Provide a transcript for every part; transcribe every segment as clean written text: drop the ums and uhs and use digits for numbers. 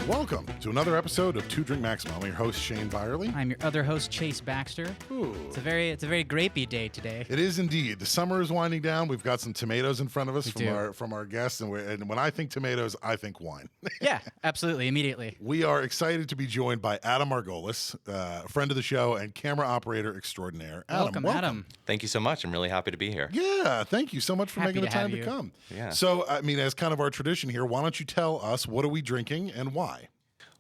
Welcome to another episode of Two Drink Maximum. I'm your host, Shane Byerly. I'm your other host, Chase Baxter. Ooh. It's a very grapey day today. It is indeed. The summer is winding down. We've got some tomatoes in front of us We from our guests, and when I think tomatoes, I think wine. Yeah, absolutely, immediately. We are excited to be joined by Adam Margolis, a friend of the show and camera operator extraordinaire. Welcome, Adam. Thank you so much. I'm really happy to be here. Yeah, thank you so much for Happy making the to time have to you. come. Yeah. So, I mean, as kind of our tradition here, why don't you tell us what are we drinking and why?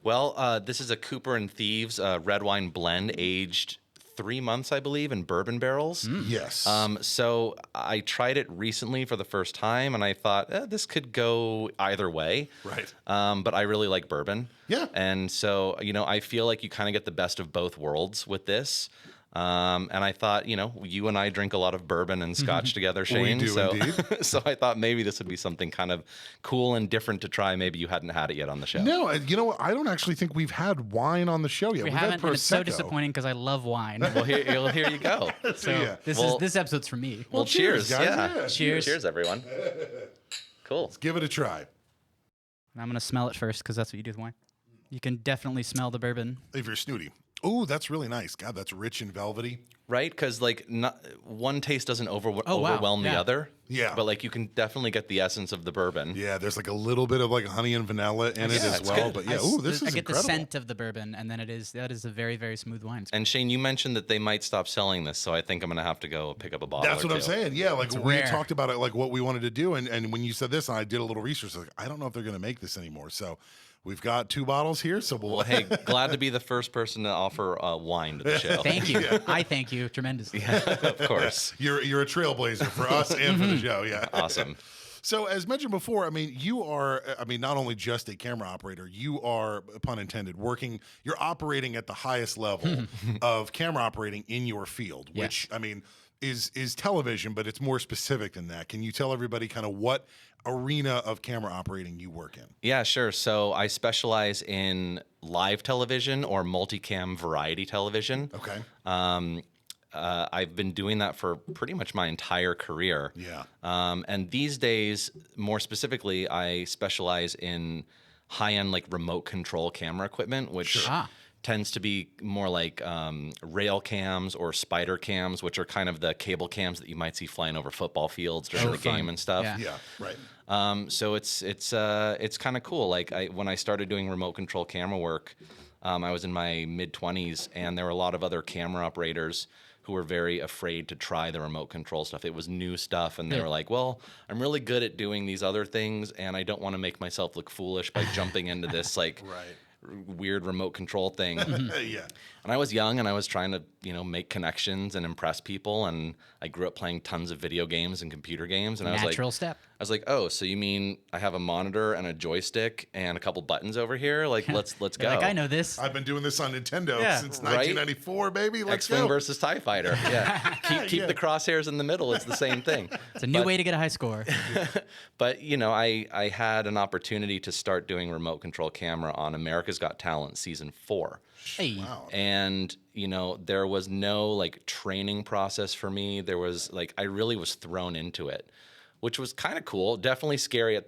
Well, this is a Cooper and Thieves red wine blend, aged 3 months, I believe, in bourbon barrels. Yes. So I tried it recently for the first time, and I thought this could go either way. Right. But I really like bourbon. Yeah. And so, I feel like you kind of get the best of both worlds with this. And I thought, you and I drink a lot of bourbon and scotch together, Shane. do so, indeed. so I thought maybe this would be something kind of cool and different to try. Maybe you hadn't had it yet on the show. No, you know what? I don't actually think we've had wine on the show yet. We We've haven't, had and it's so Prosecco. disappointing because I love wine. Well, here you go. So yeah. this episode's for me. Well, cheers, guys. yeah. Cheers. Cheers, everyone. Cool. Give it a try. I'm gonna smell it first because that's what you do with wine. You can definitely smell the bourbon. If you're snooty. Oh, that's really nice. God, that's rich and velvety. Right? Because one taste doesn't wow. overwhelm the Yeah. other. Yeah. But you can definitely get the essence of the bourbon. Yeah, there's like a little bit of like honey and vanilla in it Yeah, as it's well. good. But yeah, ooh, this I is get incredible. the scent of the bourbon, and then that is a very, very smooth wine. And Shane, you mentioned that they might stop selling this, so I think I'm gonna have to go pick up a bottle. That's or what I'm two. saying. Yeah, like It's we rare. talked about it, like what we wanted to do, and when you said this, and I did a little research, like I don't know if they're going to make this anymore. So we've got 2 bottles here. So we'll Well, hey, glad to be the first person to offer wine to the show. Thank you. I thank you tremendously. Of course. you're a trailblazer for us and for the show. Yeah, Awesome. So as mentioned before, I mean, you are, not only just a camera operator, you are, pun intended, you're operating at the highest level of camera operating in your field, Yeah. which, is television, but it's more specific than that. Can you tell everybody kind of what arena of camera operating you work in? Yeah, sure. So I specialize in live television or multicam variety television. Okay. I've been doing that for pretty much my entire career. Yeah. And these days, more specifically, I specialize in high-end remote control camera equipment, which Sure. Ah. tends to be more like rail cams or spider cams, which are kind of the cable cams that you might see flying over football fields during the game fun. and stuff. Yeah. Yeah, right. So it's kind of cool. When I started doing remote control camera work, I was in my mid-20s, and there were a lot of other camera operators who were very afraid to try the remote control stuff. It was new stuff, and they were like, well, I'm really good at doing these other things, and I don't want to make myself look foolish by jumping into this Right. weird remote control thing. Yeah. And I was young, and I was trying to, make connections and impress people, and I grew up playing tons of video games and computer games, and Natural step. I was like, oh, so you mean I have a monitor and a joystick and a couple buttons over here? Let's go. Like, I know this. I've been doing this on Nintendo Yeah. since Right? 1994, baby. Let's X-Wing go. versus TIE Fighter. Yeah. Keep Yeah. the crosshairs in the middle. It's the same thing. It's a new way to get a high score. But, I had an opportunity to start doing remote control camera on America's Got Talent season 4. Hey. Wow. And, there was no training process for me. There was I really was thrown into it, which was kind of cool. Definitely scary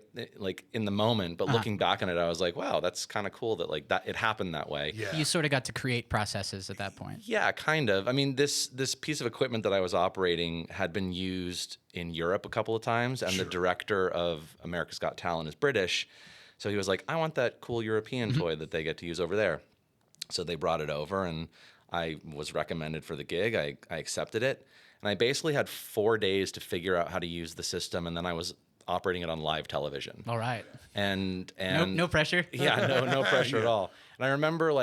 in the moment, but looking back on it, I was like, wow, that's kind of cool that that it happened that way. Yeah. You sort of got to create processes at that point. Yeah, kind of. I mean, this piece of equipment that I was operating had been used in Europe a couple of times, and the director of America's Got Talent is British. So he was like, I want that cool European toy that they get to use over there. So they brought it over, and I was recommended for the gig. I accepted it. And I basically had 4 days to figure out how to use the system, and then I was operating it on live television. All right. And No pressure. yeah, no pressure at all. And I remember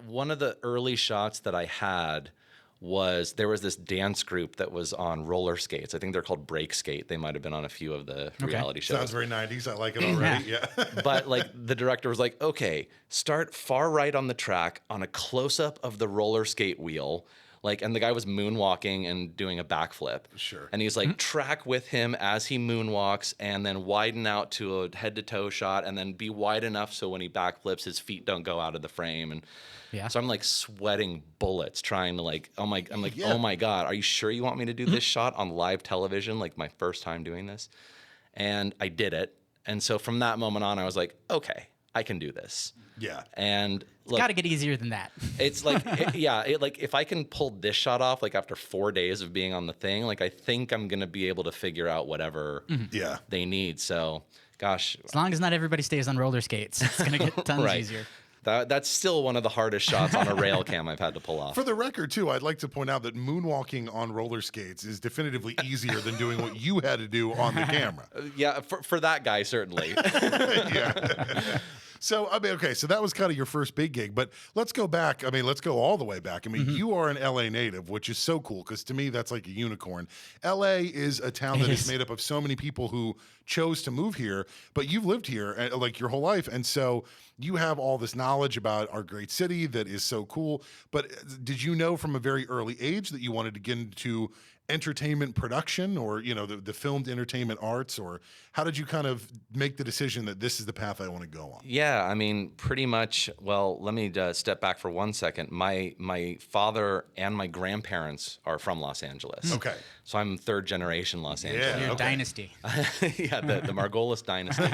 one of the early shots that I had was there was this dance group that was on roller skates. I think they're called Break Skate. They might have been on a few of the reality shows. Sounds very 90s. I like it already. Yeah. But the director was like, okay, start far right on the track on a close-up of the roller skate wheel. And the guy was moonwalking and doing a backflip. Sure. And he's like, track with him as he moonwalks, and then widen out to a head-to-toe shot, and then be wide enough so when he backflips, his feet don't go out of the frame. And Yeah. so I'm sweating bullets trying to oh my God, are you sure you want me to do this shot on live television? My first time doing this. And I did it. And so from that moment on, I was like, okay, I can do this. Yeah. And look, Got to get easier than that. it's like, like if I can pull this shot off, like after 4 days of being on the thing, like I think I'm going to be able to figure out whatever they need. So, gosh. As long as not everybody stays on roller skates, it's going to get tons easier. That's still one of the hardest shots on a rail cam I've had to pull off. For the record, too, I'd like to point out that moonwalking on roller skates is definitively easier than doing what you had to do on the camera. Yeah, for that guy, certainly. Yeah. So, I mean, okay, so that was kind of your first big gig, but let's go back. I mean, let's go all the way back. I mean, you are an LA native, which is so cool because to me, that's like a unicorn. LA is a town that is made up of so many people who chose to move here, but you've lived here like your whole life. And so you have all this knowledge about our great city that is so cool. But did you know from a very early age that you wanted to get into entertainment production or, you know, the filmed entertainment arts, or how did you kind of make the decision that this is the path I want to go on? Yeah, I mean, pretty much. Well, let me step back for 1 second. My father and my grandparents are from Los Angeles. Okay. So I'm third generation Los Angeles. Your dynasty. Yeah, the Margolis dynasty.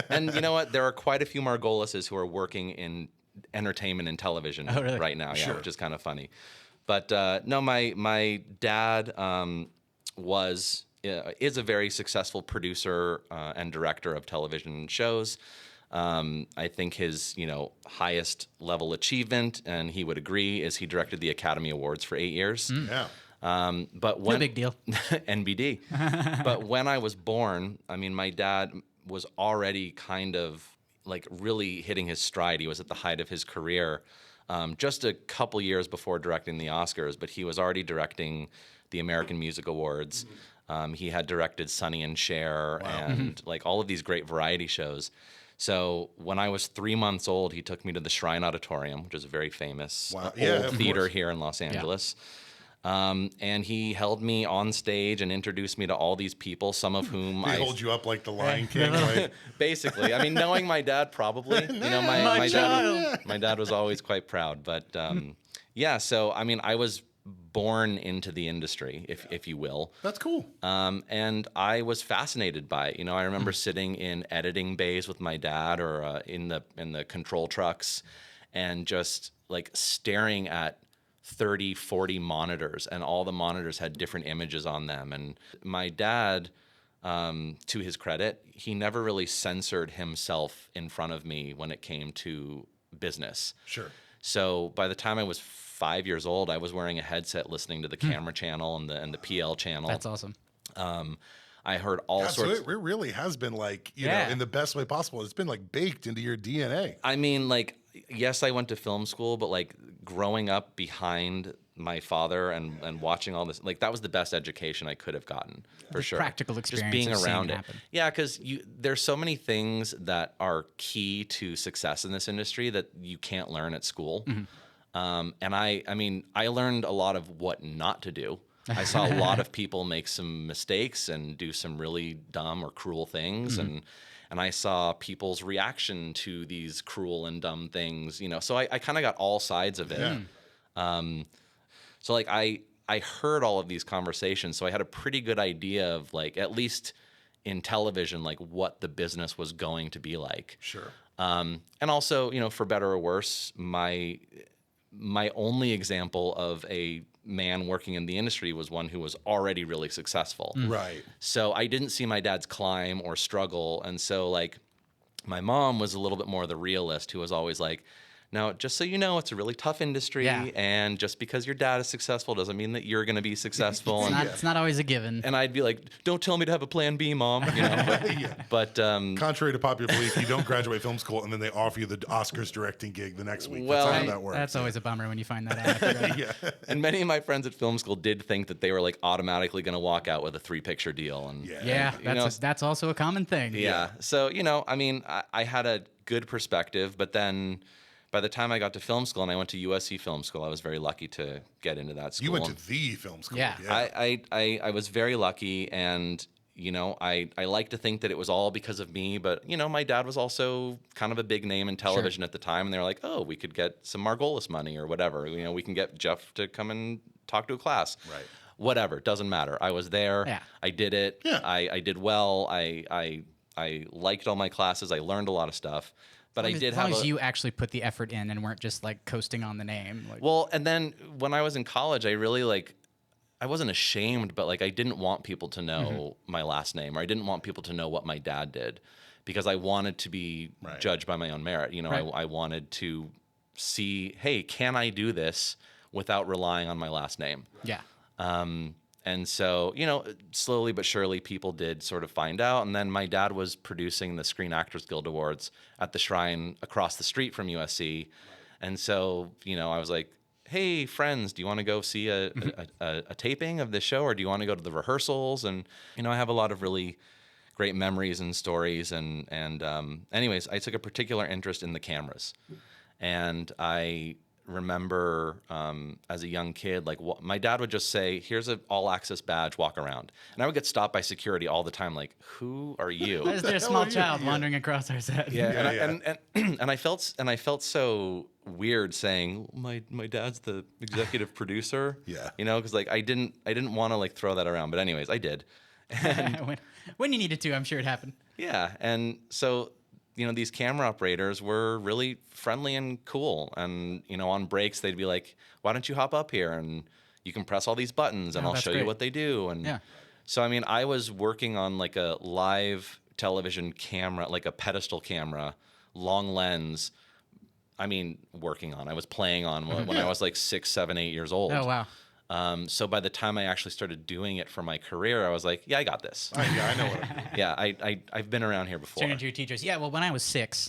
And you know what? There are quite a few Margolises who are working in entertainment and television right now. Yeah, which is kind of funny. But no, my dad is a very successful producer and director of television shows. I think his highest level achievement, and he would agree, is he directed the Academy Awards for 8 years. Yeah. But when No big deal. NBD. But when I was born, I mean, my dad was already kind of like really hitting his stride. He was at the height of his career. Just a couple years before directing the Oscars, but he was already directing the American Music Awards. He had directed Sonny and Cher and like all of these great variety shows. So when I was 3 months old, he took me to the Shrine Auditorium, which is a very famous old theater here in Los Angeles. And he held me on stage and introduced me to all these people, some of whom They hold you up like the Lion King, right? Basically. I mean, knowing my dad, probably. My dad was always quite proud. But yeah, so I mean, I was born into the industry, if you will. That's cool. And I was fascinated by it. I remember sitting in editing bays with my dad, or in the control trucks, and just like staring at 30, 40 monitors, and all the monitors had different images on them. And my dad, to his credit, he never really censored himself in front of me when it came to business. Sure. So by the time I was 5 years old, I was wearing a headset listening to the camera channel and the PL channel. That's awesome. I heard all sorts. So it really has been like, you know, in the best way possible. It's been like baked into your DNA. I mean, like, yes, I went to film school, but like growing up behind my father and watching all this, like that was the best education I could have gotten, for sure. Practical experience. Just being of around seeing it. happen. Yeah, because there's so many things that are key to success in this industry that you can't learn at school. And I mean, I learned a lot of what not to do. I saw a lot of people make some mistakes and do some really dumb or cruel things, and I saw people's reaction to these cruel and dumb things, you know. So I kind of got all sides of it. So like I heard all of these conversations, so I had a pretty good idea of, like, at least in television, like what the business was going to be like. Sure. And also, you know, for better or worse, my only example of a man working in the industry was one who was already really successful. Right. So I didn't see my dad's climb or struggle. And so, like, my mom was a little bit more the realist, who was always like, now, just so you know, it's a really tough industry, and just because your dad is successful doesn't mean that you're going to be successful. It's not always a given. And I'd be like, don't tell me to have a plan B, Mom. You know, but contrary to popular belief, you don't graduate film school and then they offer you the Oscars directing gig the next week. Well, that's not how that works. That's always a bummer when you find that out. And many of my friends at film school did think that they were like automatically going to walk out with a 3-picture deal. And That's also a common thing. Yeah. So, you know, I mean, I had a good perspective, but then by the time I got to film school, and I went to USC Film School, I was very lucky to get into that school. You went to the film school. Yeah. I was very lucky, and, you know, I like to think that it was all because of me, but, you know, my dad was also kind of a big name in television at the time, and they were like, oh, we could get some Margolis money or whatever. You know, we can get Jeff to come and talk to a class. Right. Whatever, doesn't matter. I was there. Yeah. I did it. Yeah. I did well. I liked all my classes. I learned a lot of stuff. But I did as long have as you actually put the effort in and weren't just like coasting on the name. Like, well, and then when I was in college, I really I wasn't ashamed, but like I didn't want people to know my last name, or I didn't want people to know what my dad did, because I wanted to be judged by my own merit. You know, I wanted to see, hey, can I do this without relying on my last name? yeah. And so, you know, slowly but surely people did sort of find out. And then my dad was producing the Screen Actors Guild Awards at the Shrine across the street from USC. And so, you know, I was like, hey, friends, do you want to go see a taping of this show, or do you want to go to the rehearsals? And, you know, I have a lot of really great memories and stories. And anyways, I took a particular interest in the cameras. And I remember as a young kid, like my dad would just say, here's an all access badge, walk around. And I would get stopped by security all the time. Like, who are you? Why is there a small child wandering across our set? And I felt so weird saying my dad's the executive producer. Yeah. You know, because like I didn't want to like throw that around. But anyways, I did. when you needed to, I'm sure it happened. Yeah. And so, you know, these camera operators were really friendly and cool. And, you know, on breaks, they'd be like, why don't you hop up here and you can press all these buttons and I'll show you what they do. And so, I mean, I was working on like a live television camera, like a pedestal camera, long lens. I mean, I was playing on when I was like 6, 7, 8 years old. Oh, wow. So by the time I actually started doing it for my career, I was like, yeah, I got this. I know what I'm doing. Yeah, I've been around here before. Turning to your teachers. Yeah, well, when I was 6,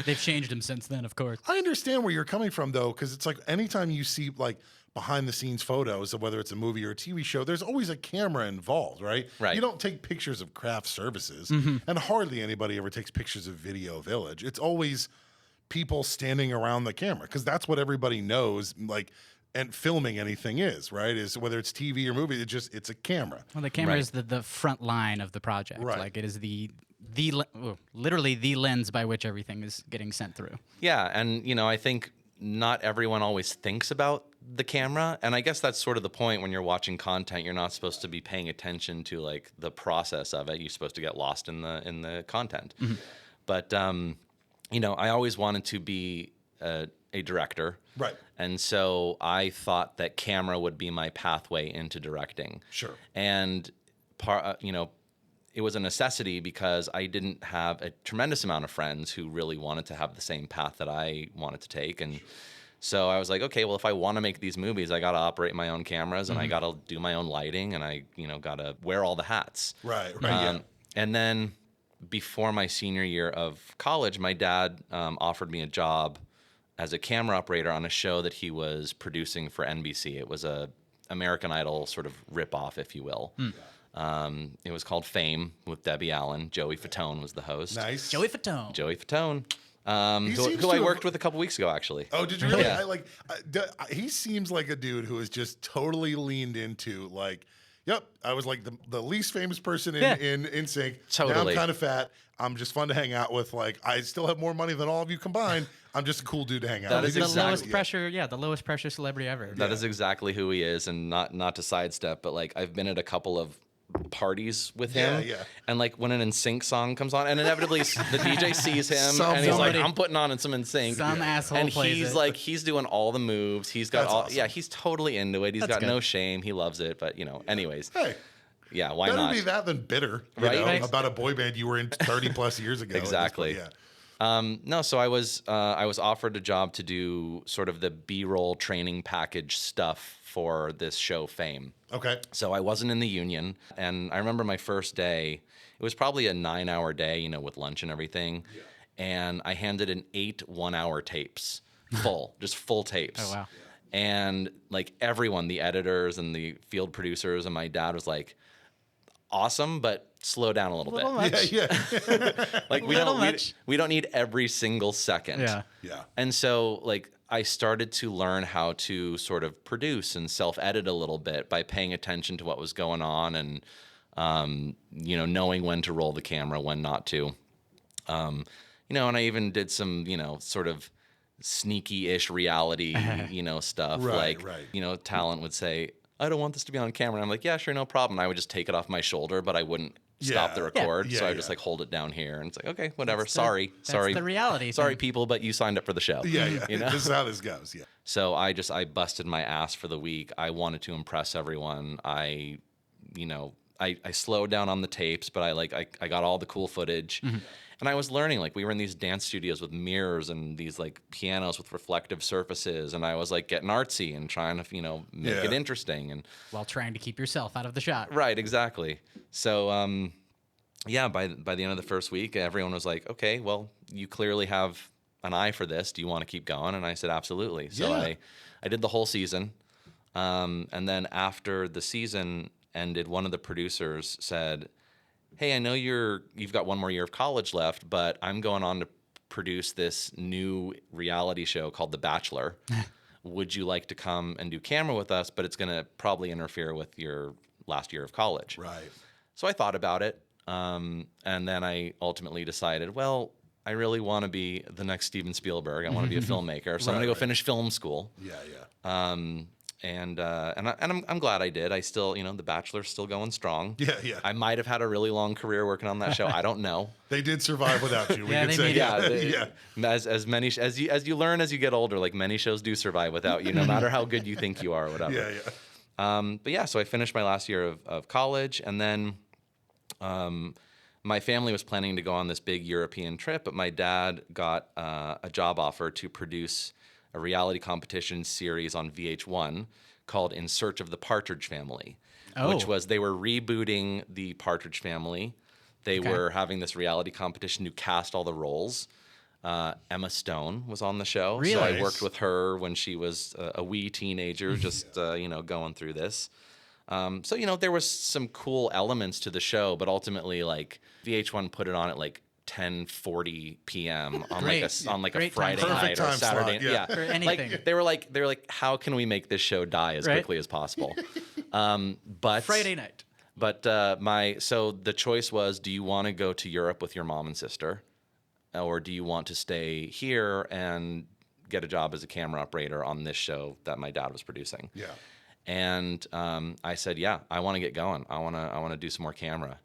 they've changed them since then, of course. I understand where you're coming from, though, because it's like anytime you see like behind the scenes photos of whether it's a movie or a TV show, there's always a camera involved, right? Right. You don't take pictures of craft services, and hardly anybody ever takes pictures of Video Village. It's always people standing around the camera because that's what everybody knows, like, and filming anything is, right? Is whether it's TV or movie, it's a camera. Well, the camera is the front line of the project. Right. Like it is literally the lens by which everything is getting sent through. Yeah, and you know, I think not everyone always thinks about the camera, and I guess that's sort of the point when you're watching content. You're not supposed to be paying attention to like the process of it. You're supposed to get lost in the content. But you know, I always wanted to be a director. Right. And so I thought that camera would be my pathway into directing. Sure. And you know, it was a necessity because I didn't have a tremendous amount of friends who really wanted to have the same path that I wanted to take. And so I was like, okay, well, if I want to make these movies, I got to operate my own cameras and I got to do my own lighting and I, you know, got to wear all the hats. Right. Yeah. And then before my senior year of college, my dad offered me a job as a camera operator on a show that he was producing for NBC. It was a American Idol sort of ripoff, if you will. It was called Fame with Debbie Allen. Joey Fatone was the host. Nice. Joey Fatone. Joey Fatone, who I worked with a couple weeks ago, actually. Oh, did you really? Yeah. He seems like a dude who is just totally leaned into like, yep, I was like the least famous person in sync. Totally. Now I'm kind of fat. I'm just fun to hang out with. Like, I still have more money than all of you combined. I'm just a cool dude to hang out with. is The exactly- lowest pressure, the lowest pressure celebrity ever. That is exactly who he is, and not to sidestep, but like I've been at a couple of parties with him, and like when an NSYNC song comes on, and inevitably the DJ sees him, and he's like, "I'm putting on some NSYNC." Some asshole and plays he's it. like, he's doing all the moves. He's got That's all, awesome. he's totally into it. He's That's got good. no shame. He loves it. But you know, anyways, Hey, yeah, why better not? be that than bitter, you Right? know, Right. about a boy band you were in 30 plus years ago. Exactly. Yeah. No, so I was offered a job to do sort of the B-roll training package stuff for this show Fame. Okay. So I wasn't in the union, and I remember my first day. It was probably a 9-hour day, you know, with lunch and everything. Yeah. And I handed in 8 1-hour tapes, just full tapes. Oh, wow. And like everyone, the editors and the field producers and my dad was like, awesome, but slow down a little bit. much. Yeah. Like we don't need every single second. Yeah. Yeah. And so like I started to learn how to sort of produce and self-edit a little bit by paying attention to what was going on and you know, knowing when to roll the camera, when not to. You know, and I even did some, you know, sort of sneaky-ish reality, you know, stuff. Right, like, right. you know, talent would say, I don't want this to be on camera. And I'm like, yeah, sure, no problem. And I would just take it off my shoulder, but I wouldn't stop the record. Yeah, so I just like hold it down here. And it's like, okay, whatever. Sorry. The reality. Sorry, thing. people, but you signed up for the show. Yeah. You know? This is how this goes. Yeah. So I busted my ass for the week. I wanted to impress everyone. I slowed down on the tapes, but I got all the cool footage. Mm-hmm. And I was learning, like we were in these dance studios with mirrors and these like pianos with reflective surfaces. And I was like getting artsy and trying to, make it interesting. And while trying to keep yourself out of the shot. right, exactly. So, by the end of the first week, everyone was like, okay, well, you clearly have an eye for this. Do you want to keep going? And I said, absolutely. So I did the whole season. And then after the season ended, one of the producers said, hey, I know you've got one more year of college left, but I'm going on to produce this new reality show called The Bachelor. Would you like to come and do camera with us? But it's going to probably interfere with your last year of college. Right. So I thought about it. And then I ultimately decided, well, I really want to be the next Steven Spielberg. I want to be a filmmaker. So I'm going to go finish film school. Yeah. And I'm glad I did. I still, The Bachelor's still going strong. Yeah. I might have had a really long career working on that show. I don't know. They did survive without you. We Yeah, could they say. made Yeah. As you learn as you get older, like many shows do survive without you, no matter how good you think you are or whatever. Yeah. So I finished my last year of college, and then my family was planning to go on this big European trip, but my dad got a job offer to produce a reality competition series on VH1 called In Search of the Partridge Family, which was they were rebooting the Partridge Family. They were having this reality competition to cast all the roles. Emma Stone was on the show. Really? So I worked with her when she was a wee teenager, just going through this. So there was some cool elements to the show, but ultimately, like VH1 put it on at like 10:40 p.m. on like a Great Friday time. night Perfect or time Saturday. slot, For anything. Like they were like, how can we make this show die as quickly as possible? But Friday night. But so the choice was: do you want to go to Europe with your mom and sister, or do you want to stay here and get a job as a camera operator on this show that my dad was producing? Yeah. And I said, yeah, I want to get going. I want to do some more camera.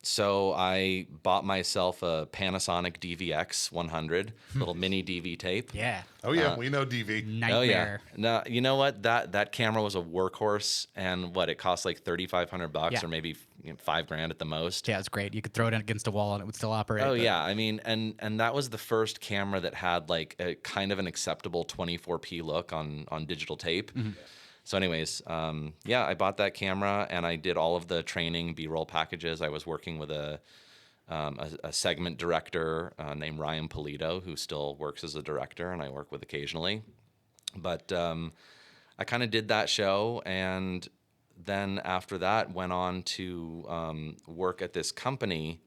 So I bought myself a Panasonic DVX 100, little mini DV tape. Yeah. Oh yeah, we know DV. Nightmare. Oh yeah. No, you know what? That camera was a workhorse, and it cost like $3,500 or maybe $5,000 at the most. Yeah, it's great. You could throw it against a wall and it would still operate. Oh yeah, I mean, and that was the first camera that had like a kind of an acceptable 24p look on digital tape. Mm-hmm. So anyways, I bought that camera and I did all of the training B-roll packages. I was working with a segment director named Ryan Polito, who still works as a director, and I work with occasionally. But I kind of did that show, and then after that went on to work at this company,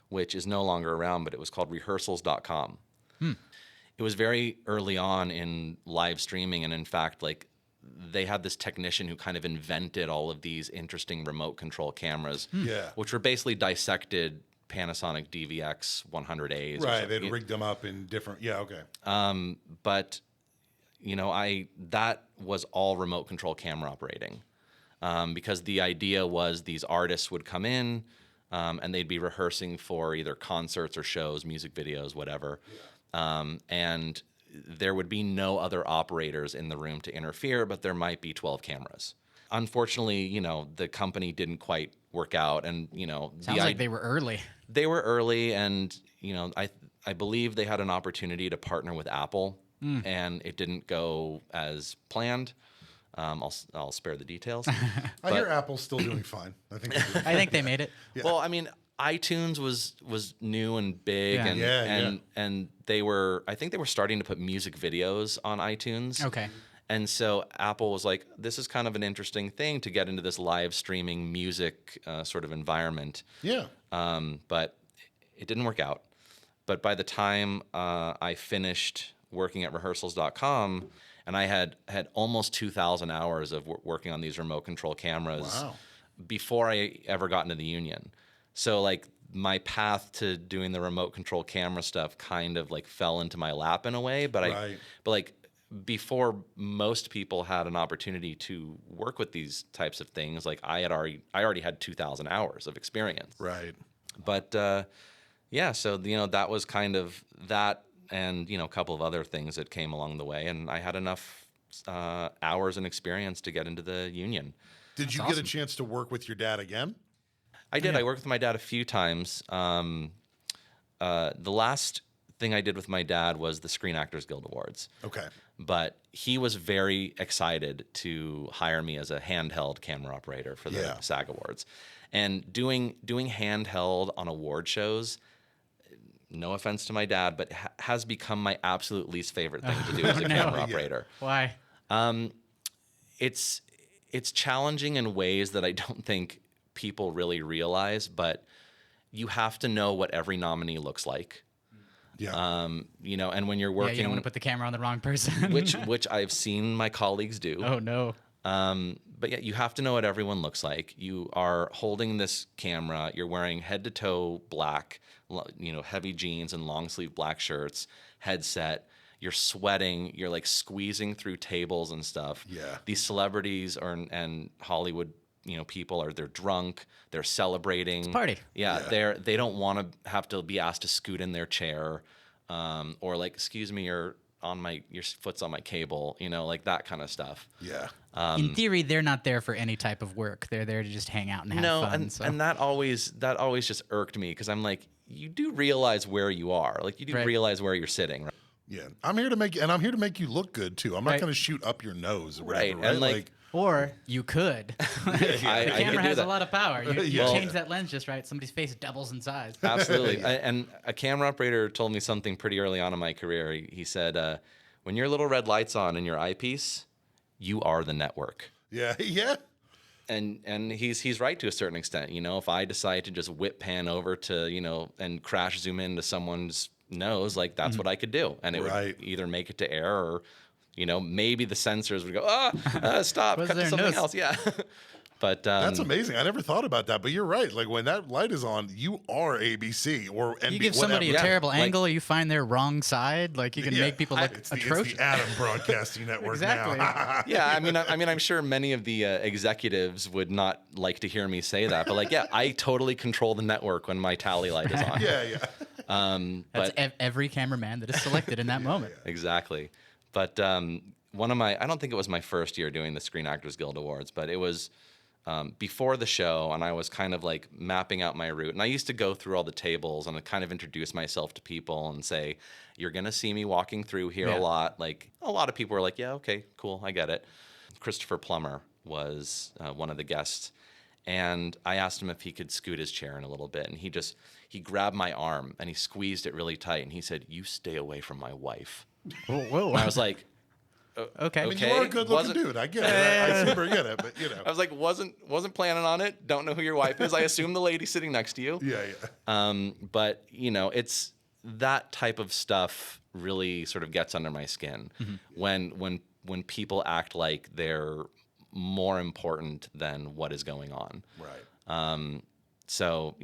which is no longer around, but it was called rehearsals.com. It was very early on in live streaming, and in fact, like, they had this technician who kind of invented all of these interesting remote control cameras, which were basically dissected Panasonic DVX 100As. Right, they'd rigged them up in different. Yeah, okay. But that was all remote control camera operating, because the idea was these artists would come in, and they'd be rehearsing for either concerts or shows, music videos, whatever, and there would be no other operators in the room to interfere, but there might be 12 cameras. Unfortunately, the company didn't quite work out, and Sounds like they were early. They were early, and I believe they had an opportunity to partner with Apple, and it didn't go as planned. I'll spare the details. I hear Apple's still doing fine. I think they made it. Yeah. Well, I mean, iTunes was new and big, and I think they were starting to put music videos on iTunes. Okay. And so Apple was like, this is kind of an interesting thing to get into this live streaming music sort of environment. Yeah. But it didn't work out. But by the time I finished working at rehearsals.com, and I had almost 2,000 hours of working on these remote control cameras before I ever got into the union. So like my path to doing the remote control camera stuff kind of like fell into my lap in a way, but before most people had an opportunity to work with these types of things, like I already had 2,000 hours of experience. Right. But yeah, so that was kind of that, and a couple of other things that came along the way, and I had enough hours and experience to get into the union. Did you get a chance to work with your dad again? I did. I worked with my dad a few times. The last thing I did with my dad was the Screen Actors Guild Awards. Okay. But he was very excited to hire me as a handheld camera operator for the SAG Awards. And doing handheld on award shows, no offense to my dad, but has become my absolute least favorite thing to do as a camera operator. Why? It's challenging in ways that I don't think people really realize, but you have to know what every nominee looks like. Yeah. And when you're working, you don't want to put the camera on the wrong person. which I've seen my colleagues do. Oh no. But yeah, you have to know what everyone looks like. You are holding this camera. You're wearing head to toe black, heavy jeans and long sleeve black shirts, headset. You're sweating. You're like squeezing through tables and stuff. Yeah. These celebrities and Hollywood, people they're drunk. They're celebrating. It's a party. Yeah. They don't want to have to be asked to scoot in their chair, or like, excuse me, your foot's on my cable. Like that kind of stuff. Yeah. In theory, they're not there for any type of work. They're there to just hang out and have fun. And that always just irked me, because I'm like, you do realize where you are. Like, you do realize where you're sitting. Right? Yeah. I'm here to make you look good too. I'm not going to shoot up your nose or whatever. Right. And like or you could. The camera has a lot of power. You change that lens just right, somebody's face doubles in size. Absolutely. And a camera operator told me something pretty early on in my career. He said, when your little red light's on in your eyepiece, you are the network. Yeah. Yeah. And he's right to a certain extent. If I decide to just whip pan over to, and crash zoom into someone's nose, like that's what I could do. And it would either make it to air, or maybe the sensors would go, stop, cut to something else. Yeah. But that's amazing. I never thought about that, but you're right. Like, when that light is on, you are ABC or NBC. You give somebody a terrible angle, you find their wrong side. Like, you can make people look atrocious. It's the Adam Broadcasting Network exactly. now. Yeah, I mean, I'm sure many of the executives would not like to hear me say that, but like, yeah, I totally control the network when my tally light is on. Yeah. That's every cameraman that is selected in that moment. Exactly. But I don't think it was my first year doing the Screen Actors Guild Awards, but it was before the show, and I was kind of like mapping out my route. And I used to go through all the tables and kind of introduce myself to people and say, you're going to see me walking through here a lot. Like, a lot of people were like, yeah, okay, cool, I get it. Christopher Plummer was one of the guests, and I asked him if he could scoot his chair in a little bit, and he grabbed my arm and he squeezed it really tight, and he said, "You stay away from my wife." Whoa. And I was like, okay. I mean, you are a good-looking dude. I get it. I super get it, but I was like, wasn't planning on it. Don't know who your wife is. I assume the lady sitting next to you. Yeah. But it's that type of stuff really sort of gets under my skin when people act like they're more important than what is going on. Right. So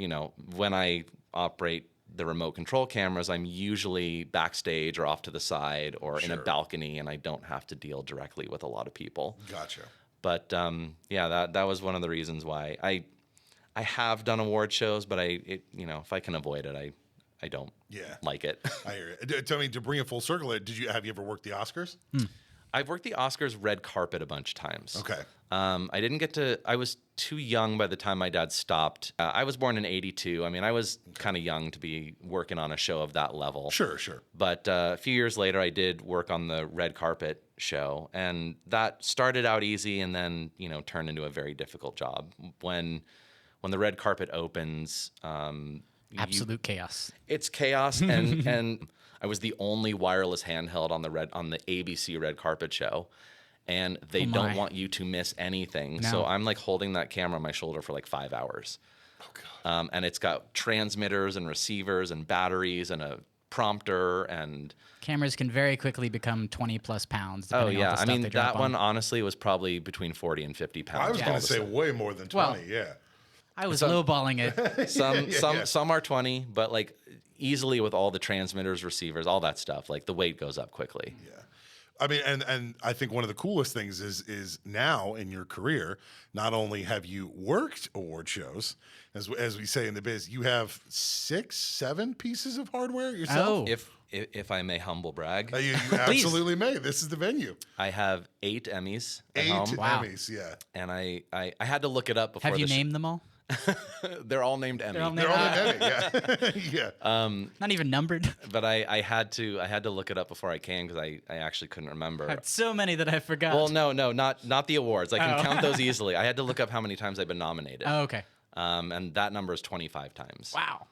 when I operate the remote control cameras, I'm usually backstage or off to the side or in a balcony, and I don't have to deal directly with a lot of people. Gotcha. But that was one of the reasons why I have done award shows, but if I can avoid it, I don't like it. I hear it. Tell me, to bring it full circle, have you ever worked the Oscars? I've worked the Oscars red carpet a bunch of times. Okay. I didn't get to. I was too young by the time my dad stopped. I was born in '82. I mean, I was kind of young to be working on a show of that level. Sure. But a few years later, I did work on the red carpet show, and that started out easy, and then turned into a very difficult job. When the red carpet opens, absolute chaos. It's chaos, and I was the only wireless handheld on the ABC red carpet show. And they don't want you to miss anything. No. So I'm like holding that camera on my shoulder for like 5 hours. Oh, God. And it's got transmitters and receivers and batteries and a prompter and... Cameras can very quickly become 20 plus pounds. Oh, yeah. yeah. On the stuff they drop that one on. honestly was probably between 40 and 50 pounds. I was going to say way more than 20, I was lowballing it. Some are 20, but like easily with all the transmitters, receivers, all that stuff, like the weight goes up quickly. Yeah. I mean, and I think one of the coolest things is now in your career, not only have you worked award shows, as we say in the biz, you have 6, 7 pieces of hardware yourself. Oh. If I may humble brag, You absolutely may. This is the venue. I have 8 Emmys at 8 home. Wow. Emmys, yeah. And I had to look it up before. Have you named them all? They're all named Emmy. They're all They're all named Emmy, yeah. yeah. Not even numbered. But I had to look it up before I came because I actually couldn't remember. I have so many that I forgot. Well, no, not the awards. I can count those easily. I had to look up how many times I've been nominated. Oh, okay. And that number is 25 times. Wow.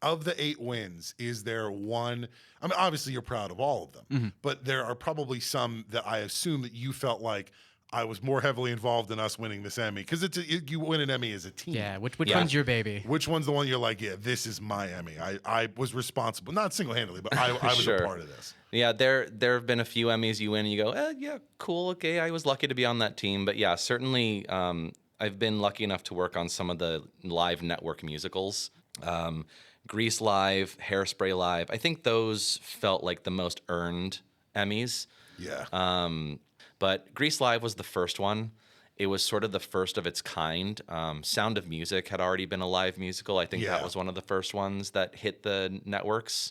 Of the 8 wins, is there one? I mean, obviously you're proud of all of them, but there are probably some that I assume that you felt like I was more heavily involved in us winning this Emmy because you win an Emmy as a team. Yeah. Which one's your baby? Which one's the one you're like, yeah, this is my Emmy. I was responsible, not single-handedly, but I was Sure. a part of this. Yeah, there have been a few Emmys you win and you go, yeah, cool, okay, I was lucky to be on that team. But yeah, certainly I've been lucky enough to work on some of the live network musicals. Grease Live, Hairspray Live. I think those felt like the most earned Emmys. Yeah. But Grease Live was the first one. It was sort of the first of its kind. Sound of Music had already been a live musical. I think Yeah. that was one of the first ones that hit the networks.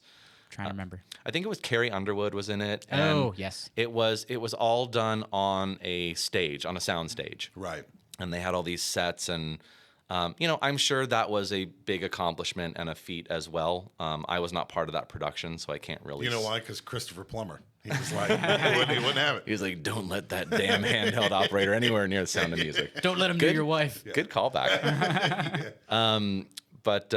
Trying to remember. I think it was Carrie Underwood was in it. Oh, and yes. It was all done on a stage, on a sound stage. Right. And they had all these sets and I'm sure that was a big accomplishment and a feat as well. I was not part of that production, so I can't really. You know why? Because Christopher Plummer. He was like, he wouldn't have it. He was like, don't let that damn handheld operator anywhere near the Sound of Music. Don't let him do your wife. Good callback. But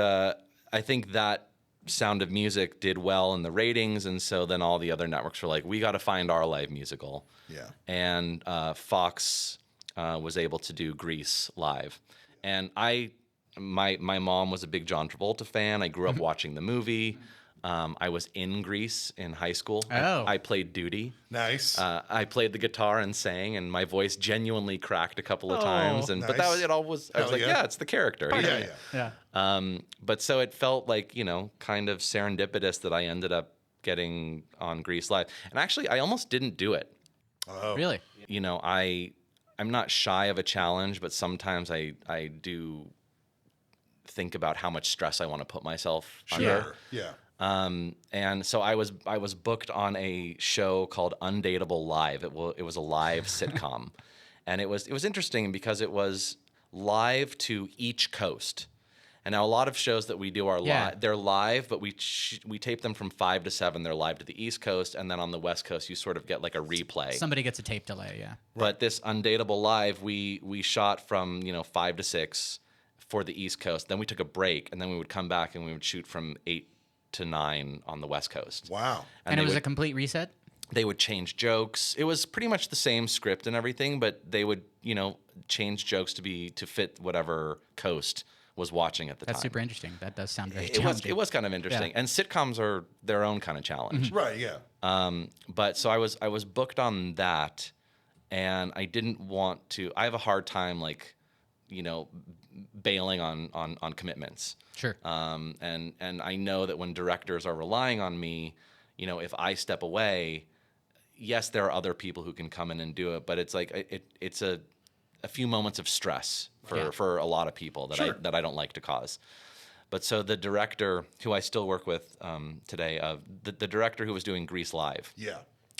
I think that Sound of Music did well in the ratings, and so then all the other networks were like, we got to find our live musical. Yeah. And Fox was able to do Grease live. And my mom was a big John Travolta fan. I grew up watching the movie. I was in Grease in high school. Oh. I played Duty. Nice. I played the guitar and sang, and my voice genuinely cracked a couple of times. And nice. but that was it. I was like, yeah. yeah, it's the character. Yeah. But so it felt like kind of serendipitous that I ended up getting on Grease Live. And actually, I almost didn't do it. Oh. Really? I'm not shy of a challenge, but sometimes I do think about how much stress I want to put myself under. Sure. Yeah. And so I was booked on a show called Undateable Live. It was a live sitcom, and it was interesting because it was live to each coast. And now a lot of shows that we do are live. They're live, but we tape them from 5 to 7. They're live to the East Coast, and then on the West Coast, you sort of get like a replay. Somebody gets a tape delay, yeah. But this Undateable Live, we shot from 5 to 6 for the East Coast. Then we took a break, and then we would come back and we would shoot from 8 to 9 on the West Coast. Wow. And it was a complete reset? They would change jokes. It was pretty much the same script and everything, but they would change jokes to fit whatever coast was watching at the time. That's super interesting. That does sound very It challenging. was kind of interesting. And sitcoms are their own kind of challenge. Right. Yeah. But so I was booked on that, and I didn't want to. I have a hard time bailing on commitments. Sure. And I know that when directors are relying on me, if I step away, yes, there are other people who can come in and do it, but it's like it's a few moments of stress for a lot of people that I don't like to cause. But so the director, who I still work with today, the director who was doing Grease Live,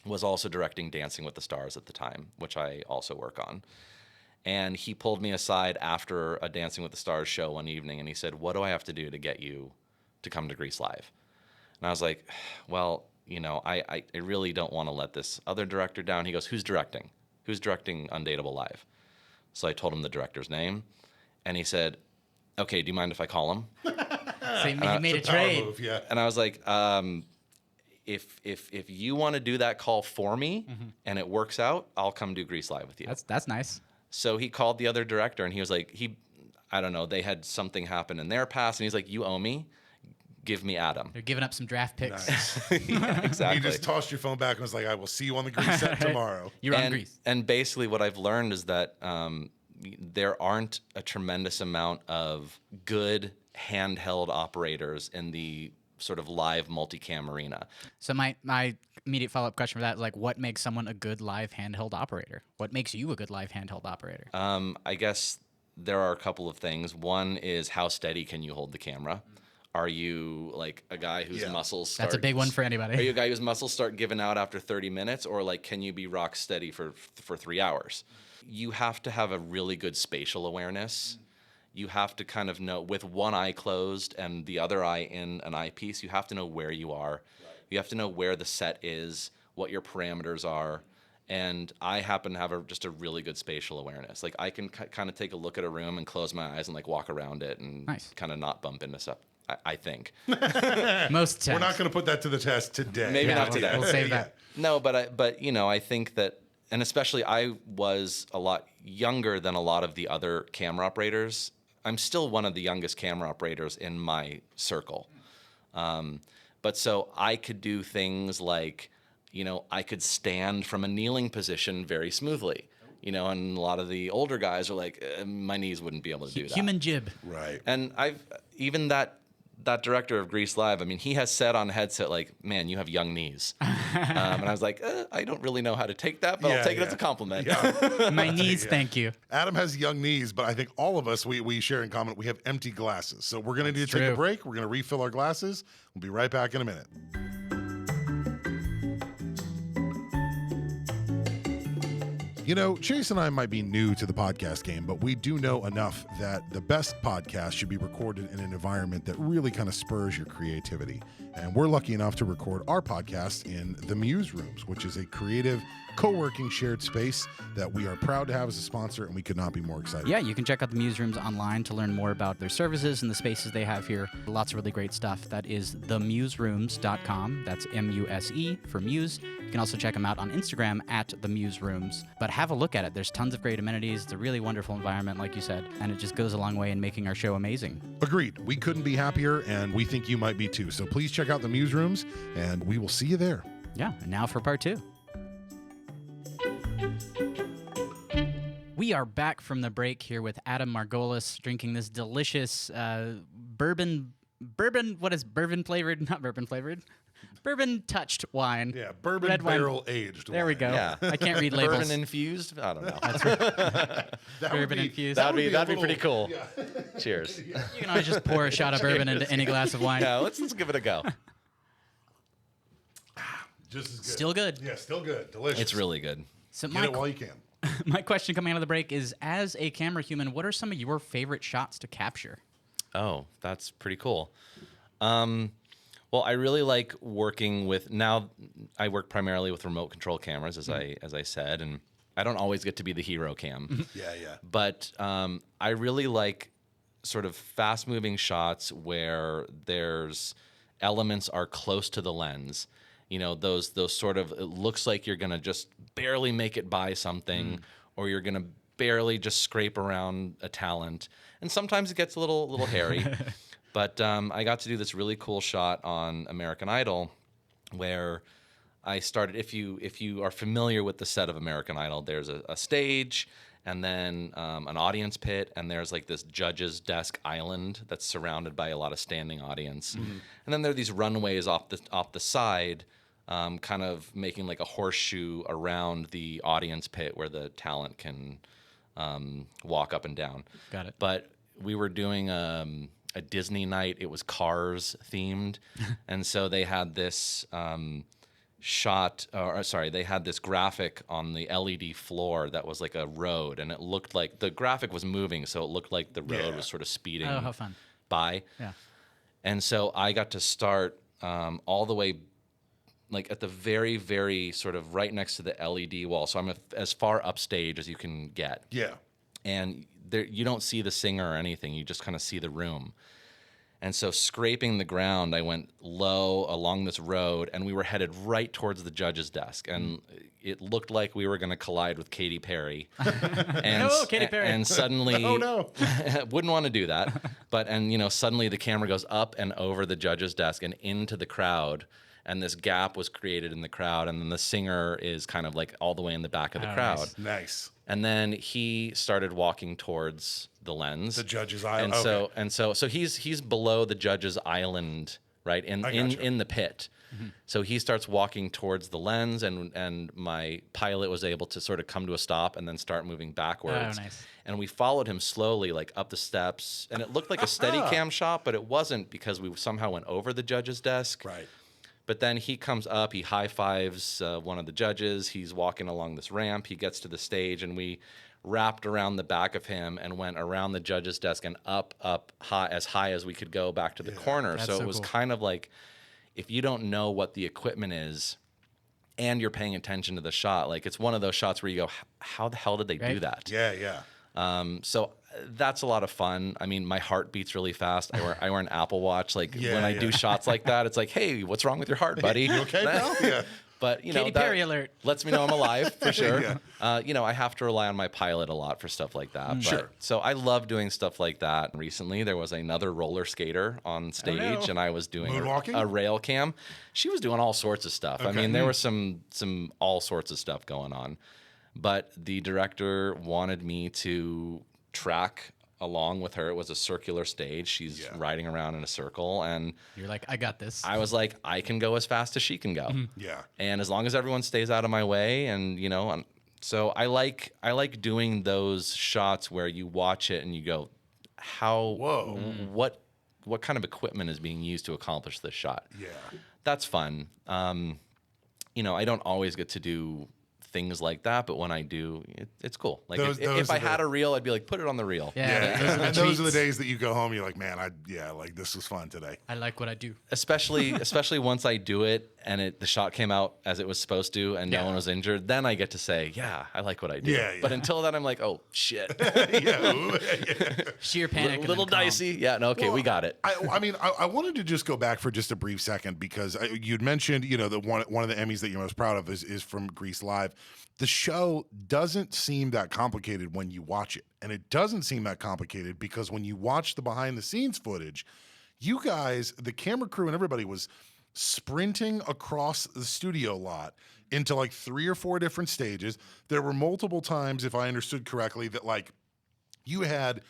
was also directing Dancing with the Stars at the time, which I also work on. And he pulled me aside after a Dancing with the Stars show one evening, and he said, "What do I have to do to get you to come to Grease Live?" And I was like, "Well, I really don't want to let this other director down." He goes, "Who's directing? Who's directing Undateable Live?" So I told him the director's name, and he said, "Okay, do you mind if I call him?" So you made a trade. Move, yeah. And I was like, if you want to do that call for me and it works out, I'll come do Grease Live with you. That's nice. So he called the other director, and he was like, I don't know, they had something happen in their past, and he's like, "You owe me. Give me Adam." You're giving up some draft picks. Nice. Yeah, exactly. You just tossed your phone back and was like, "I will see you on the Grease set tomorrow." You're on Grease. And basically what I've learned is that there aren't a tremendous amount of good handheld operators in the sort of live multicam arena. So my immediate follow-up question for that is like, what makes someone a good live handheld operator? What makes you a good live handheld operator? I guess there are a couple of things. One is how steady can you hold the camera? Are you like a guy whose muscles start... That's a big one for anybody. Are you a guy whose muscles start giving out after 30 minutes? Or like, can you be rock steady for 3 hours? You have to have a really good spatial awareness. You have to kind of know, with one eye closed and the other eye in an eyepiece, you have to know where you are. Right. You have to know where the set is, what your parameters are. And I happen to have just a really good spatial awareness. Like I can kind of take a look at a room and close my eyes and like walk around it and kind of not bump into stuff. I think. Most times. We're not going to put that to the test today. Maybe not today. We'll save that. No, but you know, I think that, and especially I was a lot younger than a lot of the other camera operators. I'm still one of the youngest camera operators in my circle. But so I could do things like, you know, I could stand from a kneeling position very smoothly. You know, and a lot of the older guys are like, my knees wouldn't be able to do that. Human jib. Right. And even that director of Grease Live, I mean, he has said on headset, like, man, you have young knees. And I was like, I don't really know how to take that, but I'll take it as a compliment. Yeah. My knees, thank you. Adam has young knees, but I think all of us, we share in common, we have empty glasses. So we're going to need to take a break. We're going to refill our glasses. We'll be right back in a minute. You know, Chase and I might be new to the podcast game, but we do know enough that the best podcast should be recorded in an environment that really kind of spurs your creativity. And we're lucky enough to record our podcast in the Muse Rooms, which is a creative co-working shared space that we are proud to have as a sponsor, and we could not be more excited. Yeah, you can check out the Muse Rooms online to learn more about their services and the spaces they have here. Lots of really great stuff. That is themuserooms.com. That's M-U-S-E for Muse. You can also check them out on Instagram at the Muse Rooms. But have a look at it. There's tons of great amenities. It's a really wonderful environment, like you said, and it just goes a long way in making our show amazing. Agreed. We couldn't be happier, and we think you might be too. So please check out the Muse Rooms, and we will see you there. Yeah, and now for part 2. We are back from the break here with Adam Margolis drinking this delicious bourbon. What is bourbon flavored? Not bourbon flavored. Bourbon touched wine. Yeah, bourbon Red barrel aged. There we go. Yeah. I can't read labels. Bourbon infused? I don't know. That's right. Bourbon infused. That'd be pretty cool. Yeah. Cheers. You can always just pour a shot of bourbon into any glass of wine. Yeah, let's give it a go. Just as good. Still good. Yeah, still good. Delicious. It's really good. So Get it while you can. My question coming out of the break is, as a camera human, what are some of your favorite shots to capture? Oh, that's pretty cool. Well, I really like working with, now I work primarily with remote control cameras, as I said, and I don't always get to be the hero cam. Yeah. But I really like sort of fast-moving shots where there's elements are close to the lens. You know, those sort of, it looks like you're going to just barely make it by something, or you're going to barely just scrape around a talent. And sometimes it gets a little hairy. But I got to do this really cool shot on American Idol where I started, if you are familiar with the set of American Idol, there's a stage and then an audience pit, and there's like this judge's desk island that's surrounded by a lot of standing audience. And then there are these runways off the side, kind of making like a horseshoe around the audience pit where the talent can walk up and down. Got it. But we were doing a Disney night. It was Cars themed, and so they had this they had this graphic on the LED floor that was like a road, and it looked like the graphic was moving, so it looked like the road was sort of speeding how fun. by. Yeah. And so I got to start all the way, like at the very, very sort of right next to the LED wall. So I'm as far upstage as you can get. Yeah. And there, you don't see the singer or anything. You just kind of see the room. And so scraping the ground, I went low along this road, and we were headed right towards the judge's desk. And it looked like we were going to collide with Katy Perry. And, no, Katy Perry. And suddenly, oh no, wouldn't want to do that. But suddenly the camera goes up and over the judge's desk and into the crowd. And this gap was created in the crowd, and then the singer is kind of like all the way in the back of the crowd. Nice. And then he started walking towards the lens. The judge's island. And so he's below the judge's island right? In the pit. So he starts walking towards the lens, and my pilot was able to sort of come to a stop and then start moving backwards. Oh, nice. And we followed him slowly, like up the steps, and it looked like a steady cam shot, but it wasn't, because we somehow went over the judge's desk. Right. But then he comes up, he high fives one of the judges. He's walking along this ramp. He gets to the stage, and we wrapped around the back of him and went around the judge's desk and up high as we could go back to the corner. That's So so it was cool. kind of like, if you don't know what the equipment is and you're paying attention to the shot, like it's one of those shots where you go, how the hell did they do that? Yeah, yeah. So that's a lot of fun. I mean, my heart beats really fast. I wear an Apple Watch. Like when I do shots like that, it's like, hey, what's wrong with your heart, buddy? You okay, pal? Yeah. But you know, Katy that Perry alert. lets me know I'm alive for sure. Yeah. You know, I have to rely on my pilot a lot for stuff like that. But, Sure. So I love doing stuff like that. Recently, there was another roller skater on stage, and I was doing Moonwalking? a rail cam. She was doing all sorts of stuff. I mean, there was some all sorts of stuff going on. But the director wanted me to track along with her. It was a circular stage. She's riding around in a circle, and You're like, I got this. I was like, I can go as fast as she can go. Yeah. And as long as everyone stays out of my way, and you know, so I like doing those shots where you watch it and you go, what kind of equipment is being used to accomplish this shot? Yeah. That's fun. You know, I don't always get to do things like that, but when I do, it's cool. Like if I had a reel, I'd be like, put it on the reel. Yeah. Yeah. Those are the And those are the treats. days that you go home, you're like, man, like this was fun today. I like what I do. Especially once I do it and the shot came out as it was supposed to and no one was injured, then I get to say, yeah, I like what I do. Yeah, yeah. But until then, I'm like, oh, shit. Yeah. Sheer panic. Little and then calm. dicey. Yeah, no, okay, we got it. I mean, I wanted to just go back for just a brief second because you'd mentioned, you know, that one of the Emmys that you're most proud of is from Grease Live. The show doesn't seem that complicated when you watch it. And it doesn't seem that complicated because when you watch the behind the scenes footage, you guys, the camera crew and everybody was sprinting across the studio lot into like 3 or 4 different stages. There were multiple times, if I understood correctly, that like you had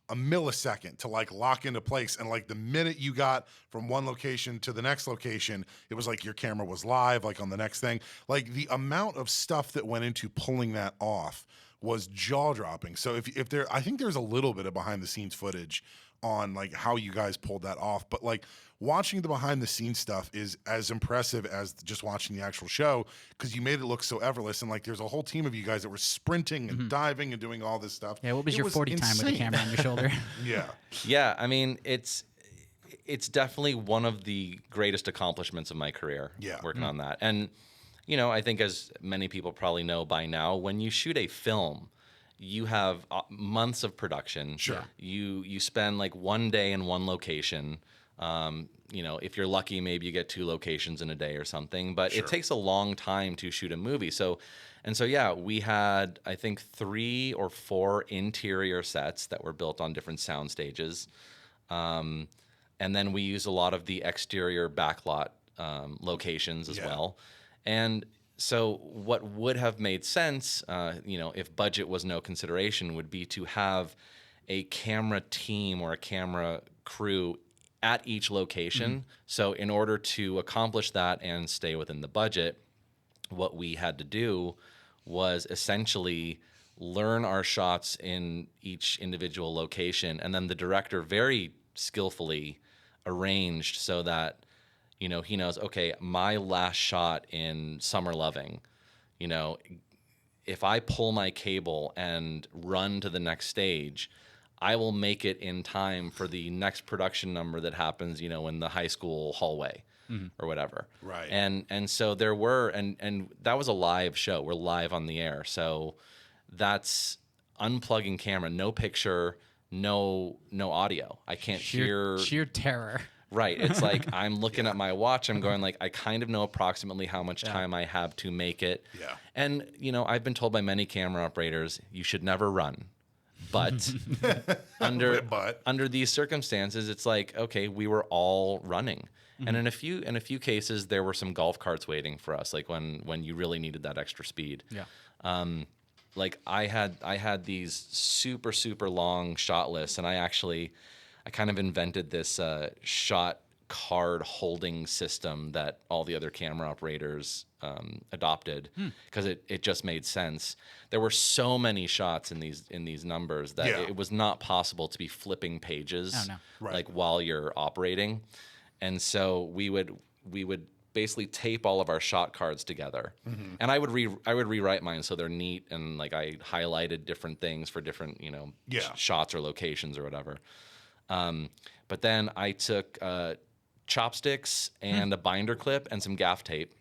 a millisecond to like lock into place, and like the minute you got from one location to the next location, it was like your camera was live, like on the next thing. Like the amount of stuff that went into pulling that off was jaw-dropping. So if there, I think there's a little bit of behind the scenes footage on like how you guys pulled that off, but like watching the behind the scenes stuff is as impressive as just watching the actual show because you made it look so effortless, and like there's a whole team of you guys that were sprinting and diving and doing all this stuff. Yeah, what was It your 40 time with the insane. camera on your shoulder? Yeah. Yeah, I mean, it's definitely one of the greatest accomplishments of my career. Yeah. Working on that. And, you know, I think as many people probably know by now, when you shoot a film, you have months of production. Sure. You spend like one day in one location. You know, if you're lucky, maybe you get 2 locations in a day or something. But it takes a long time to shoot a movie. So yeah, we had I think 3 or 4 interior sets that were built on different sound stages, and then we use a lot of the exterior backlot locations as well. And so what would have made sense, you know, if budget was no consideration, would be to have a camera team or a camera crew at each location. So in order to accomplish that and stay within the budget, what we had to do was essentially learn our shots in each individual location, and then the director very skillfully arranged so that, you know, he knows, okay, my last shot in Summer Loving, you know, if I pull my cable and run to the next stage, I will make it in time for the next production number that happens, you know, in the high school hallway or whatever. Right. And so there were, and that was a live show. We're live on the air. So that's unplugging camera, no picture, no audio. I can't hear. Sheer terror. Right. It's like I'm looking at my watch. I'm going like, I kind of know approximately how much time I have to make it. Yeah. And, you know, I've been told by many camera operators, you should never run. But under these circumstances, it's like, okay, we were all running. And in a few cases, there were some golf carts waiting for us, like when you really needed that extra speed. Yeah. Like I had these super long shot lists, and I kind of invented this shot card holding system that all the other camera operators adopted, because it just made sense. There were so many shots in these numbers that it was not possible to be flipping pages like while you're operating. And so we would basically tape all of our shot cards together, and I would rewrite mine so they're neat, and like I highlighted different things for different shots or locations or whatever. But then I took chopsticks and a binder clip and some gaff tape,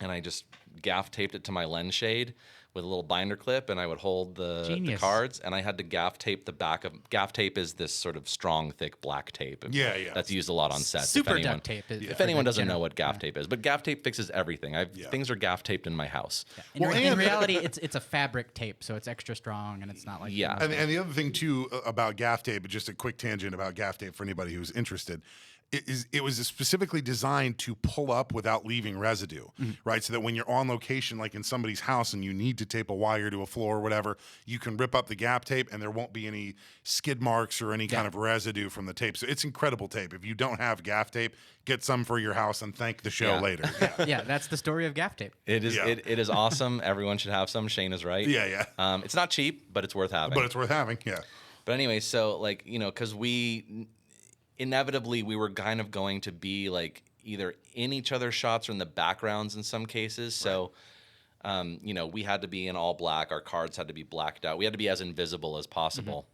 and I just gaff taped it to my lens shade with a little binder clip, and I would hold the cards, and I had to gaff tape the back of. Gaff tape is this sort of strong, thick black tape. That's used a lot on sets. Super duct tape. If anyone doesn't know what gaff tape is, but gaff tape fixes everything. Things are gaff taped in my house. Yeah. In reality, it's a fabric tape, so it's extra strong, and it's not like And the other thing too about gaff tape, just a quick tangent about gaff tape for anybody who's interested. It was specifically designed to pull up without leaving residue, right? So that when you're on location, like in somebody's house, and you need to tape a wire to a floor or whatever, you can rip up the gaff tape and there won't be any skid marks or any kind of residue from the tape. So it's incredible tape. If you don't have gaff tape, get some for your house and thank the show later. Yeah, that's the story of gaff tape. It is. It is awesome. Everyone should have some. Shane is right. Yeah. It's not cheap, but it's worth having. Yeah. But anyway, so like because inevitably we were kind of going to be like either in each other's shots or in the backgrounds in some cases. So, we had to be in all black. Our cards had to be blacked out. We had to be as invisible as possible.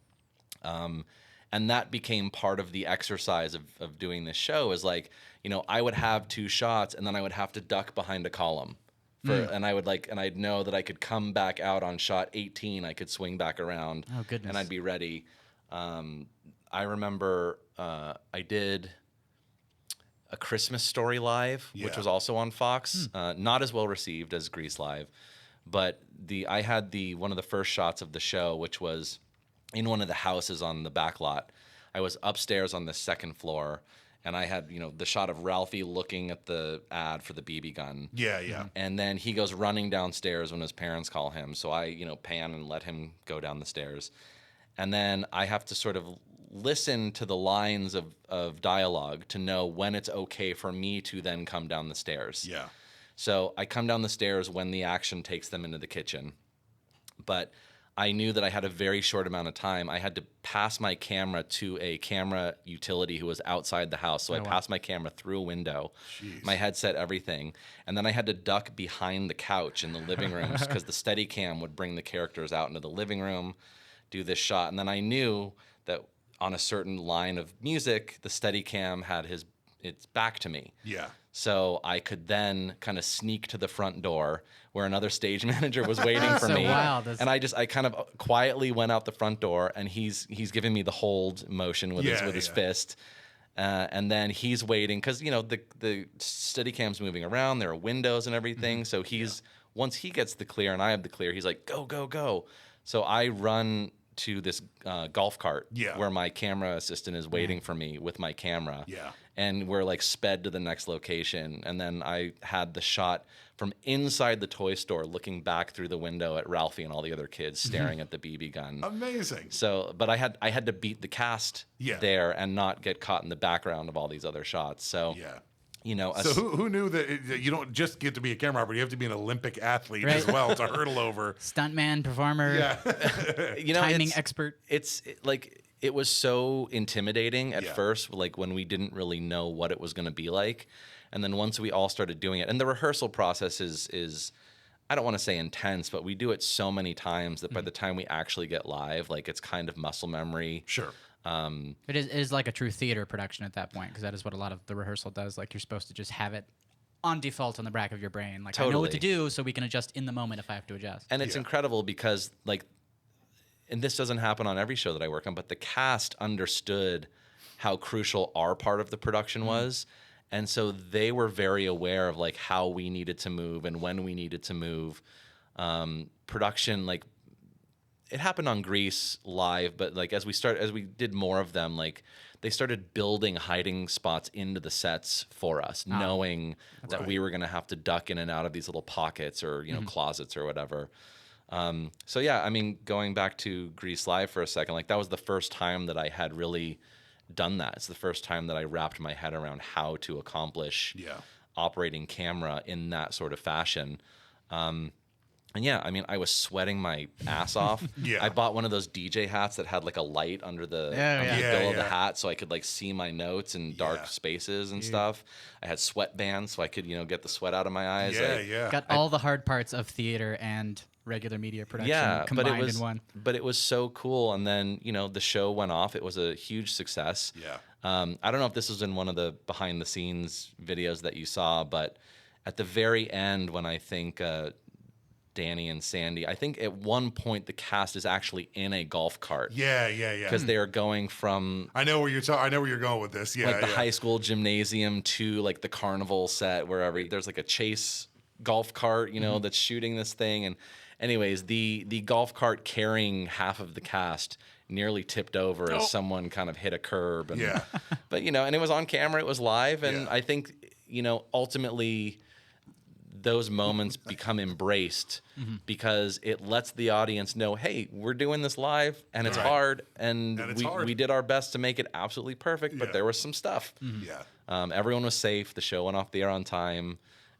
And that became part of the exercise of doing this show is like, I would have two shots and then I would have to duck behind a column. And I'd know that I could come back out on shot 18. I could swing back around. Oh, goodness. And I'd be ready. I remember I did A Christmas Story Live, which was also on Fox. Not as well received as Grease Live, but I had one of the first shots of the show, which was in one of the houses on the back lot. I was upstairs on the second floor, and I had the shot of Ralphie looking at the ad for the BB gun. Yeah. And then he goes running downstairs when his parents call him. So I pan and let him go down the stairs, and then I have to sort of listen to the lines of dialogue to know when it's okay for me to then come down the stairs. Yeah. So I come down the stairs when the action takes them into the kitchen. But I knew that I had a very short amount of time. I had to pass my camera to a camera utility who was outside the house. So I passed my camera through a window, my headset, everything. And then I had to duck behind the couch in the living room because the Steadicam would bring the characters out into the living room, do this shot. And then I knew that on a certain line of music, the Steadicam had its back to me. Yeah. So I could then kind of sneak to the front door where another stage manager was waiting for me. Wild. And I kind of quietly went out the front door, and he's giving me the hold motion with his fist. And then he's waiting because the Steadicam's moving around. There are windows and everything. So once he gets the clear and I have the clear, he's like, go, go, go. So I run to this golf cart where my camera assistant is waiting for me with my camera. Yeah. And we're like sped to the next location. And then I had the shot from inside the toy store looking back through the window at Ralphie and all the other kids staring at the BB gun. Amazing. So, but I had to beat the cast there and not get caught in the background of all these other shots. So so who knew that you don't just get to be a camera operator, you have to be an Olympic athlete as well to hurdle over. Stuntman, performer, timing expert. It was so intimidating at first, like when we didn't really know what it was going to be like. And then once we all started doing it, and the rehearsal process is I don't want to say intense, but we do it so many times that by the time we actually get live, like it's kind of muscle memory. Sure. It is like a true theater production at that point, because that is what a lot of the rehearsal does. Like, you're supposed to just have it on default on the back of your brain. Like, I know what to do, so we can adjust in the moment if I have to adjust. And it's incredible because, like, and this doesn't happen on every show that I work on, but the cast understood how crucial our part of the production was. And so they were very aware of, like, how we needed to move and when we needed to move. Production, like, it happened on Grease live, but like as we did more of them, like they started building hiding spots into the sets for us, knowing that we were going to have to duck in and out of these little pockets or closets or whatever. So yeah, I mean, going back to Grease live for a second, like that was the first time that I had really done that. It's the first time that I wrapped my head around how to accomplish operating camera in that sort of fashion. And yeah, I mean, I was sweating my ass off. I bought one of those DJ hats that had like a light under the bill of the hat, so I could like see my notes in dark spaces and stuff. I had sweatbands, so I could, get the sweat out of my eyes. Got all the hard parts of theater and regular media production combined in one. But it was so cool. And then, the show went off. It was a huge success. I don't know if this was in one of the behind the scenes videos that you saw, but at the very end, when I think Danny and Sandy, I think at one point the cast is actually in a golf cart. Because they are going from I know where you're going with this. The high school gymnasium to like the carnival set, wherever there's like a chase golf cart, that's shooting this thing. And anyways, the golf cart carrying half of the cast nearly tipped over as someone kind of hit a curb. And, but and it was on camera, it was live, and I think ultimately those moments become embraced because it lets the audience know, hey, we're doing this live and it's hard, and we did our best to make it absolutely perfect, but there was some stuff. Everyone was safe. The show went off the air on time,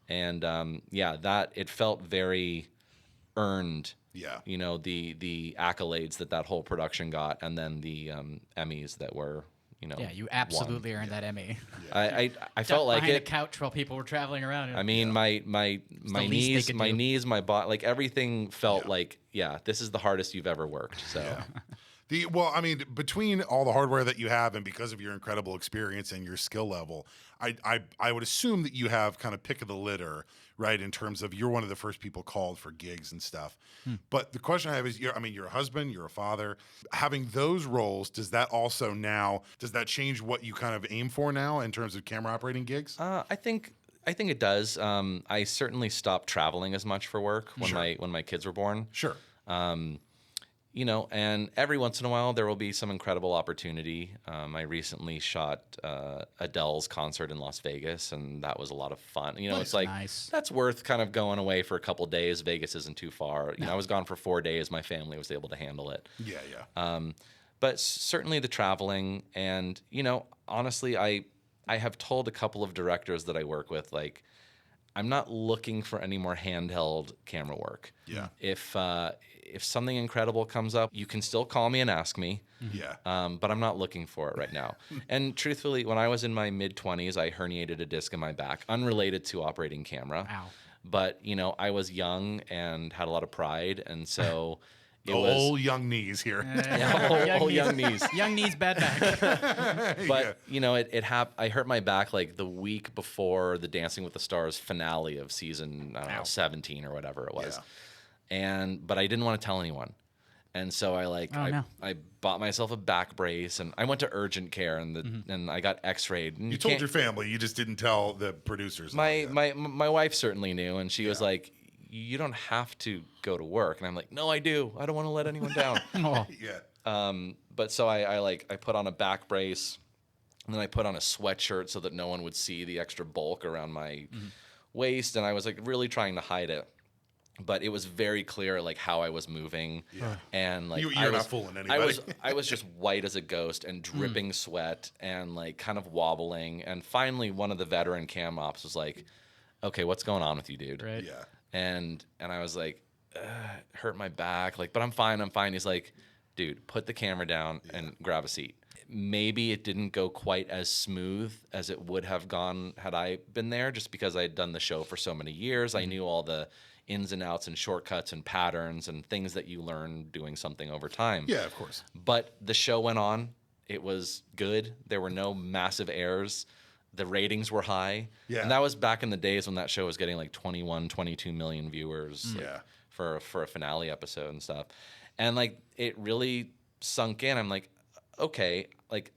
and that it felt very earned. The accolades that whole production got, and then the Emmys that were you absolutely earned that Emmy. I felt like behind it. a couch while people were traveling around. I mean, my knees, my body, like everything felt like, this is the hardest you've ever worked. So. Well, I mean, between all the hardware that you have and because of your incredible experience and your skill level, I would assume that you have kind of pick of the litter, right, in terms of you're one of the first people called for gigs and stuff. But the question I have is, you're a husband, you're a father. Having those roles, does that change what you kind of aim for now in terms of camera operating gigs? I think it does. I certainly stopped traveling as much for work when my kids were born. Sure. And every once in a while there will be some incredible opportunity. I recently shot Adele's concert in Las Vegas, and that was a lot of fun. It's like that's worth kind of going away for a couple days. Vegas isn't too far. I was gone for 4 days. My family was able to handle it. But certainly the traveling, and honestly, I have told a couple of directors that I work with, like, I'm not looking for any more handheld camera work. If something incredible comes up, you can still call me and ask me. But I'm not looking for it right now. And truthfully, when I was in my mid-20s, I herniated a disc in my back, unrelated to operating camera. Ow. But, I was young and had a lot of pride, and so old young knees here. Young knees. Young knees, bad back. But, I hurt my back like the week before the Dancing with the Stars finale of season, 17 or whatever it was. But I didn't want to tell anyone. And so I bought myself a back brace, and I went to urgent care, and I got x-rayed. And you told your family, you just didn't tell the producers. My wife certainly knew, and she was like, you don't have to go to work. And I'm like, no, I do. I don't want to let anyone down. But so I put on a back brace, and then I put on a sweatshirt so that no one would see the extra bulk around my waist, and I was like really trying to hide it. But it was very clear, like, how I was moving, and like you're not fooling anybody. I was just white as a ghost and dripping sweat and like kind of wobbling. And finally, one of the veteran cam ops was like, "Okay, what's going on with you, dude?" Right. And I was like, "Hurt my back, like, but I'm fine. I'm fine." He's like, "Dude, put the camera down and grab a seat." Maybe it didn't go quite as smooth as it would have gone had I been there, just because I had done the show for so many years. I knew all the ins and outs and shortcuts and patterns and things that you learn doing something over time. Yeah, of course. But the show went on. It was good. There were no massive errors. The ratings were high. And that was back in the days when that show was getting like 21, 22 million viewers for a finale episode and stuff. And like it really sunk in. I'm like, okay, like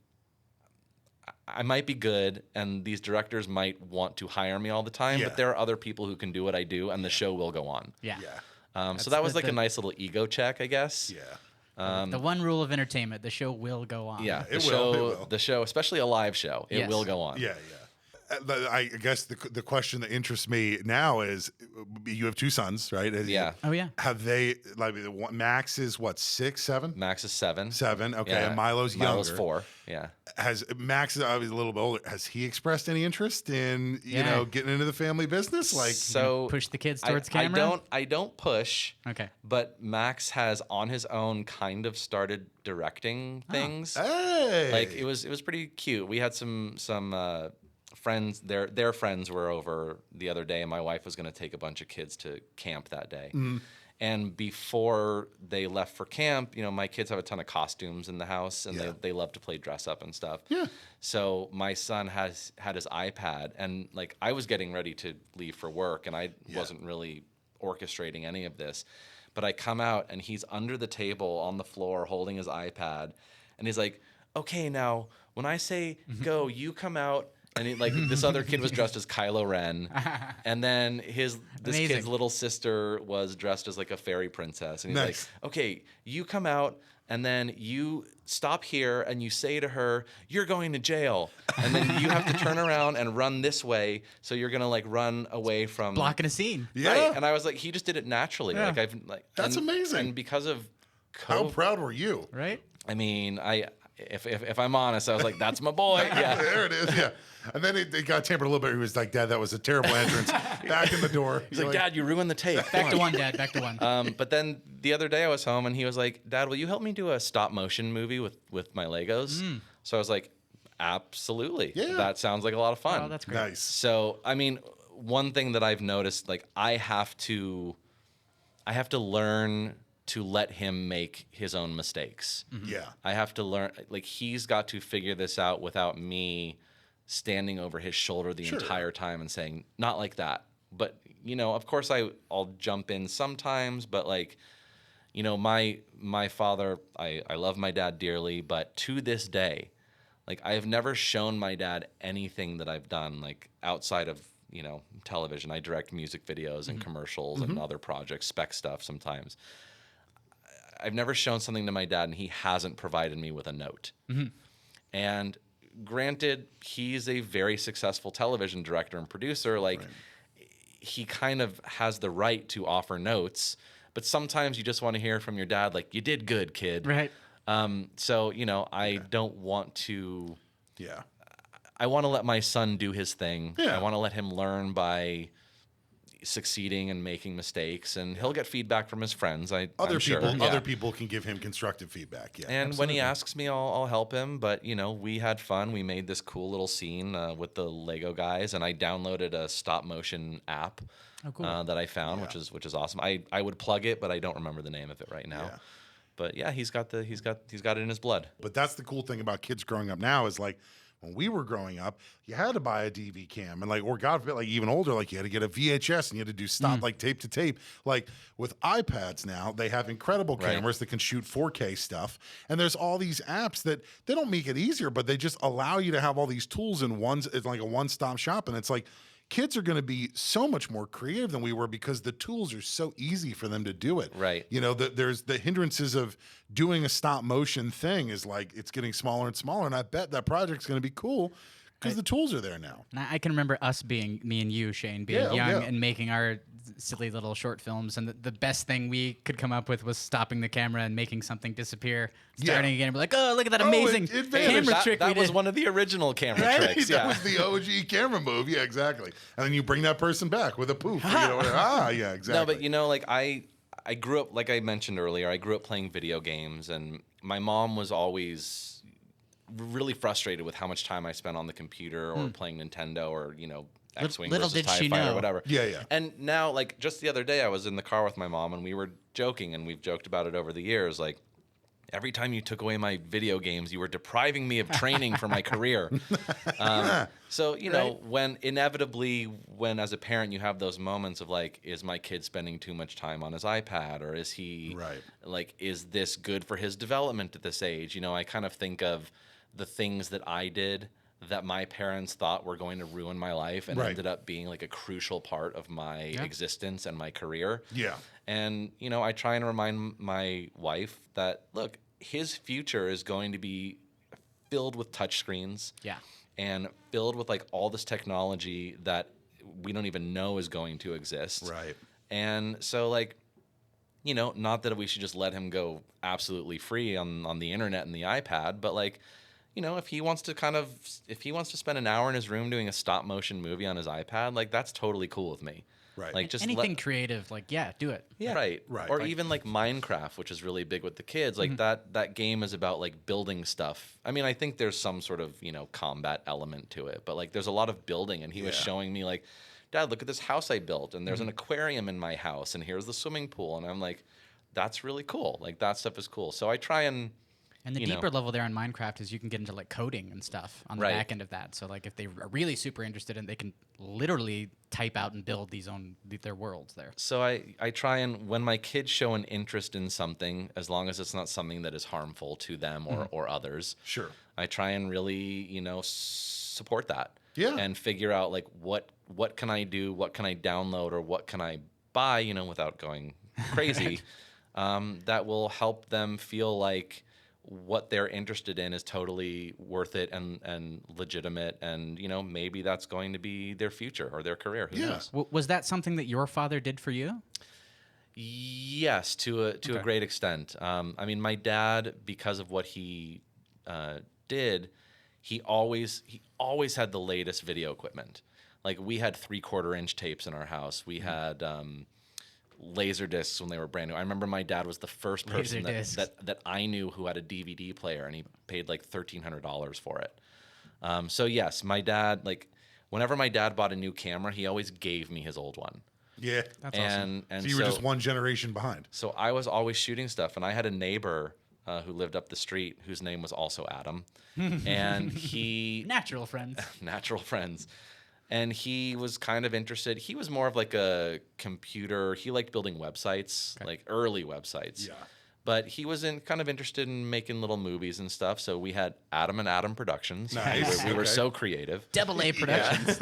I might be good, and these directors might want to hire me all the time, but there are other people who can do what I do, and the show will go on. So that was like a nice little ego check, I guess. The one rule of entertainment: the show will go on. The show, especially a live show, it will go on. I guess the question that interests me now is, you have 2 sons, right? Yeah. Oh yeah. Have they, like, Max is what, 6, 7? Max is 7. 7, okay, Yeah. and Milo's Milo's younger. 4. Yeah. Has Max is obviously a little bit older? Has he expressed any interest in Yeah. getting into the family business? Like, So Push the kids towards camera. I don't push. Okay. But Max has on his own kind of started directing things. hey, Like it was pretty cute. We had some friends. Their friends were over the other day, and my wife was going to take a bunch of kids to camp that day. And before they left for camp, my kids have a ton of costumes in the house, and they love to play dress up and stuff. Yeah. So my son had his iPad, and like I was getting ready to leave for work, and I wasn't really orchestrating any of this. But I come out, and he's under the table on the floor holding his iPad, and he's like, "Okay, now when I say go, you come out." And this other kid was dressed as Kylo Ren, and then this Amazing. kid's little sister was dressed as like a fairy princess, and he's Nice. like, "Okay, you come out, and then you stop here, and you say to her, you're going to jail, and then you have to turn around and run this way, so you're gonna like run away from Blocking a scene. Yeah. Right." And I was like, he just did it naturally. Yeah. That's amazing. And because of how proud were you? Right. I mean, if I'm honest, I was like, that's my boy. Yeah. There it is. Yeah. And then it got tempered a little bit. He was like, "Dad, that was a terrible entrance." Back in the door. He's like, "Dad, you ruined the tape." Back to 1, Dad. Back to 1. But then the other day I was home, and he was like, "Dad, will you help me do a stop motion movie with my Legos?" So I was like, "Absolutely. Yeah. That sounds like a lot of fun." Oh, that's great. Nice. So, I mean, one thing that I've noticed, like I have to learn to let him make his own mistakes. Yeah. I have to learn, like he's got to figure this out without me standing over his shoulder the entire time and saying, "Not like that." But, of course I'll jump in sometimes, but like, my father, I love my dad dearly, but to this day, like I have never shown my dad anything that I've done, like outside of, television. I direct music videos and commercials and other projects, spec stuff sometimes. I've never shown something to my dad, and he hasn't provided me with a note. And granted, he's a very successful television director and producer. Like, he kind of has the right to offer notes, but sometimes you just want to hear from your dad, like, "You did good, kid." Right. So, I don't want to. Yeah. I want to let my son do his thing. Yeah. I want to let him learn by succeeding and making mistakes, and he'll get feedback from his friends. Other I'm sure. people, Yeah. other people can give him constructive feedback. Yeah. And when he asks me, I'll help him. But we had fun. We made this cool little scene with the Lego guys, and I downloaded a stop motion app that I found, which is awesome. I would plug it, but I don't remember the name of it right now. Yeah. But yeah, he's got it in his blood. But that's the cool thing about kids growing up now is like, when we were growing up, you had to buy a DV cam, and like, or God forbid, like even older, like you had to get a VHS, and you had to do stop like tape to tape. Like with iPads now, they have incredible cameras that can shoot 4K stuff, and there's all these apps that they don't make it easier, but they just allow you to have all these tools in it's like a one-stop shop, and it's like, kids are going to be so much more creative than we were because the tools are so easy for them to do it. Right. There's the hindrances of doing a stop motion thing is like it's getting smaller and smaller. And I bet that project's going to be cool because the tools are there now. And I can remember us being, me and you, Shane, being young and making our silly little short films. And the best thing we could come up with was stopping the camera and making something disappear, starting again. And we're like, "Oh, look at that amazing it camera trick we That was did." one of the original camera tricks. That Yeah. was the OG camera move. Yeah, exactly. And then you bring that person back with a poof. Yeah, exactly. No, but like I grew up, like I mentioned earlier, I grew up playing video games, and my mom was always really frustrated with how much time I spent on the computer or playing Nintendo or, X-Wing Little versus did TIE she Fighter know. or whatever. Yeah. And now, like, just the other day, I was in the car with my mom, and we were joking, and we've joked about it over the years, like, every time you took away my video games, you were depriving me of training for my career. So, when inevitably, as a parent, you have those moments of like, is my kid spending too much time on his iPad, or is he like, is this good for his development at this age? I kind of think of the things that I did that my parents thought were going to ruin my life and ended up being like a crucial part of my existence and my career. Yeah. And, I try and remind my wife that, look, his future is going to be filled with touchscreens. Yeah. And filled with like all this technology that we don't even know is going to exist. Right. And so like, you know, not that we should just let him go absolutely free on the internet and the iPad, but like, you know, if he wants to spend an hour in his room doing a stop motion movie on his iPad, like that's totally cool with me. Right. Like just anything creative, like do it. Yeah. Right. Right. Or Like, even like Minecraft, which is really big with the kids. Like that game is about like building stuff. I mean, I think there's some sort of, you know, combat element to it, but like there's a lot of building, and he was showing me like, Dad, look at this house I built, and there's an aquarium in my house, and here's the swimming pool, and I'm like, that's really cool. Like that stuff is cool. So I try and the deeper level there in Minecraft is you can get into like coding and stuff on the Right. back end of that. So like if they are really super interested in, they can literally type out and build their worlds there. So I try and, when my kids show an interest in something, as long as it's not something that is harmful to them or others, Sure. I try and really, you know, support that. Yeah. And figure out like what can I do, what can I download, or what can I buy, you know, without going crazy, that will help them feel like what they're interested in is totally worth it and legitimate, and you know, maybe that's going to be their future or their career. Who knows? Was that something that your father did for you? Yes, to a great extent. I mean, my dad, because of what he did, he always had the latest video equipment. Like we had 3/4-inch tapes in our house. We had laser discs when they were brand new. I remember my dad was the first person that I knew who had a DVD player, and he paid like $1,300 for it. So yes, my dad, like whenever my dad bought a new camera, he always gave me his old one. Yeah. That's awesome. And So you were just one generation behind. So I was always shooting stuff, and I had a neighbor who lived up the street whose name was also Adam, and he Natural friends. natural friends. And he was kind of interested. He was more of like a computer. He liked building websites, like early websites. Yeah. But he was kind of interested in making little movies and stuff. So we had Adam and Adam Productions. Nice. We were so creative. Double A Productions.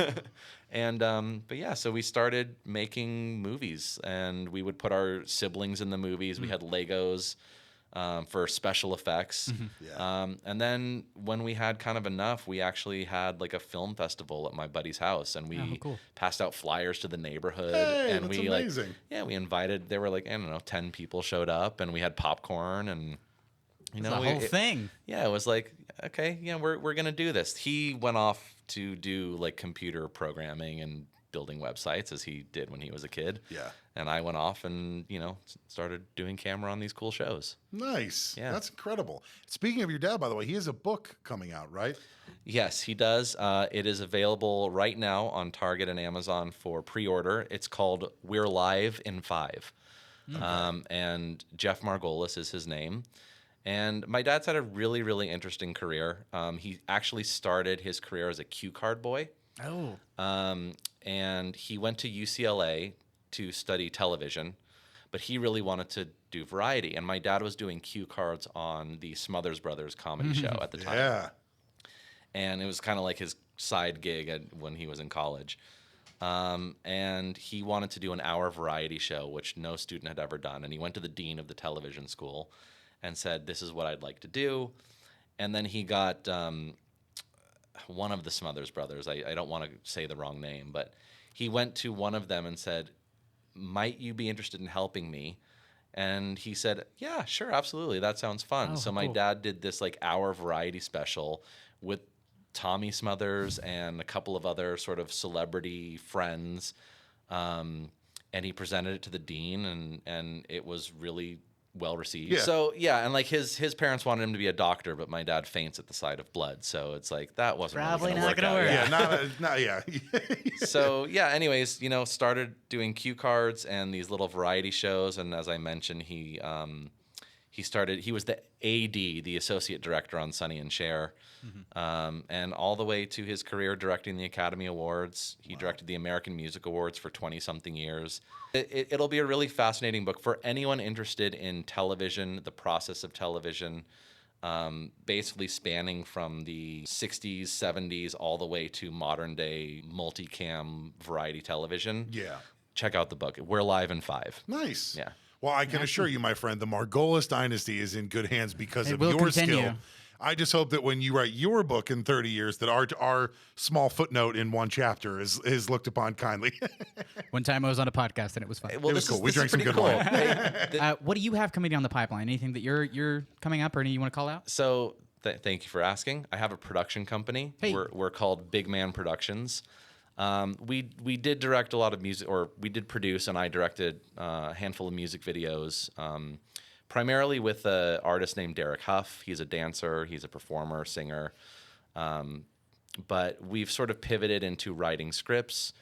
And but yeah, so we started making movies, and we would put our siblings in the movies. We had Legos for special effects. Yeah. And then when we had kind of enough, we actually had like a film festival at my buddy's house, and we cool. passed out flyers to the neighborhood. Hey, and that's we amazing. we invited. There were like, I don't know, 10 people showed up, and we had popcorn, and you know, the whole thing. Yeah, it was like, okay, yeah, we're gonna do this. He went off to do like computer programming and building websites, as he did when he was a kid. Yeah. And I went off and, you know, started doing camera on these cool shows. Nice. Yeah. That's incredible. Speaking of your dad, by the way, he has a book coming out, right? Yes, he does. It is available right now on Target and Amazon for pre-order. It's called We're Live in 5. Okay. And Jeff Margolis is his name. And my dad's had a really, really interesting career. He actually started his career as a cue card boy. Oh. And he went to UCLA to study television, but he really wanted to do variety. And my dad was doing cue cards on the Smothers Brothers comedy show at the time. Yeah. And it was kind of like his side gig when he was in college. And he wanted to do an hour variety show, which no student had ever done. And he went to the dean of the television school and said, this is what I'd like to do. And then he got one of the Smothers Brothers. I don't want to say the wrong name, but he went to one of them and said, might you be interested in helping me? And he said, yeah, sure, absolutely. That sounds fun. Oh, so my cool. dad did this like hour variety special with Tommy Smothers and a couple of other sort of celebrity friends. And he presented it to the dean, and it was really well received. Yeah. So yeah, and like his parents wanted him to be a doctor, but my dad faints at the sight of blood. So it's like that wasn't Probably really not gonna gonna work out. work. Yeah. Yeah. So yeah, anyways, you know, started doing cue cards and these little variety shows, and as I mentioned, he was the AD, the associate director on Sonny and Cher, and all the way to his career directing the Academy Awards. He directed the American Music Awards for 20-something years. It'll be a really fascinating book for anyone interested in television, the process of television, basically spanning from the 60s, 70s, all the way to modern day multicam variety television. Yeah. Check out the book. We're live in 5. Nice. Yeah. Well, I can assure you, my friend, the Margolis dynasty is in good hands because It of will your continue. skill. I just hope that when you write your book in 30 years, that our small footnote in one chapter is looked upon kindly. One time I was on a podcast and it was fun. Well, It was this cool. is, We this drank is some pretty good cool. wine. Hey, What do you have coming down the pipeline? Anything that you're coming up or anything you want to call out? so thank you for asking. I have a production company. Hey. We're called Big Man Productions. We did direct a lot of music, or we did produce, and I directed a handful of music videos, primarily with an artist named Derek Huff. He's a dancer, he's a performer, singer. But we've sort of pivoted into writing scripts.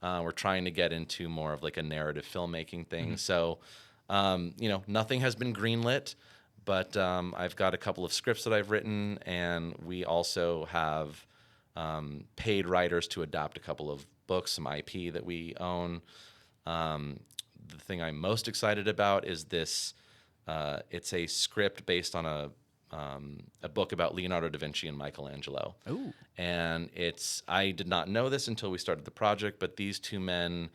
We're trying to get into more of like a narrative filmmaking thing. So, nothing has been greenlit, but I've got a couple of scripts that I've written, and we also have paid writers to adapt a couple of books, some IP that we own. The thing I'm most excited about is this. It's a script based on a book about Leonardo da Vinci and Michelangelo. Ooh. And I did not know this until we started the project, but these two men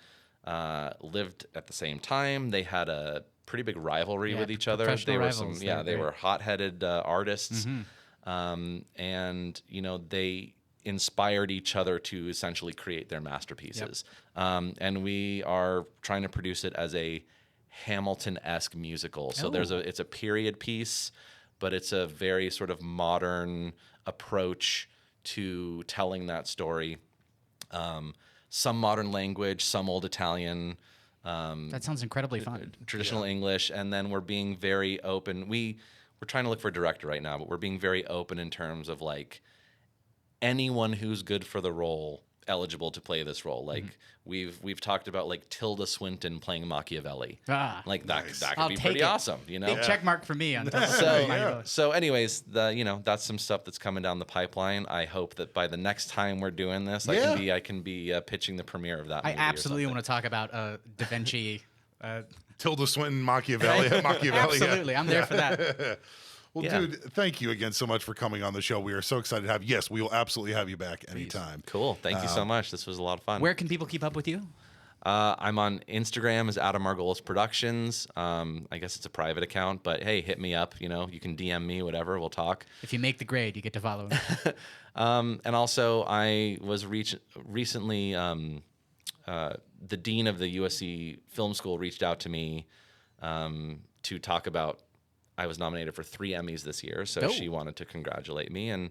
lived at the same time. They had a pretty big rivalry with each other. professional They were rivals. they They're were hot-headed artists, and they inspired each other to essentially create their masterpieces. And we are trying to produce it as a Hamilton-esque musical. So it's a period piece, but it's a very sort of modern approach to telling that story. Some modern language, some old Italian, That sounds incredibly fun. traditional English, and then we're being very open. We're trying to look for a director right now, but we're being very open in terms of like anyone who's good for the role eligible to play this role. Like we've talked about like Tilda Swinton playing Machiavelli. Like that Nice. that could I'll be take pretty it. awesome, you know. Big check mark for me on So anyways, that's some stuff that's coming down the pipeline. I hope that by the next time we're doing this, I can be pitching the premiere of that. I movie or absolutely something. want to talk about Da Vinci. Tilda Swinton, Machiavelli. Absolutely, I'm there for that. Well, Yeah. dude, thank you again so much for coming on the show. We are so excited to have you. Yes, we will absolutely have you back anytime. Cool. Thank you so much. This was a lot of fun. Where can people keep up with you? I'm on Instagram as Adam Margolis Productions. I guess it's a private account, but hey, hit me up. You can DM me, whatever. We'll talk. If you make the grade, you get to follow him. And also, I was recently the dean of the USC Film School reached out to me to talk about. I was nominated for 3 Emmys this year, so she wanted to congratulate me, and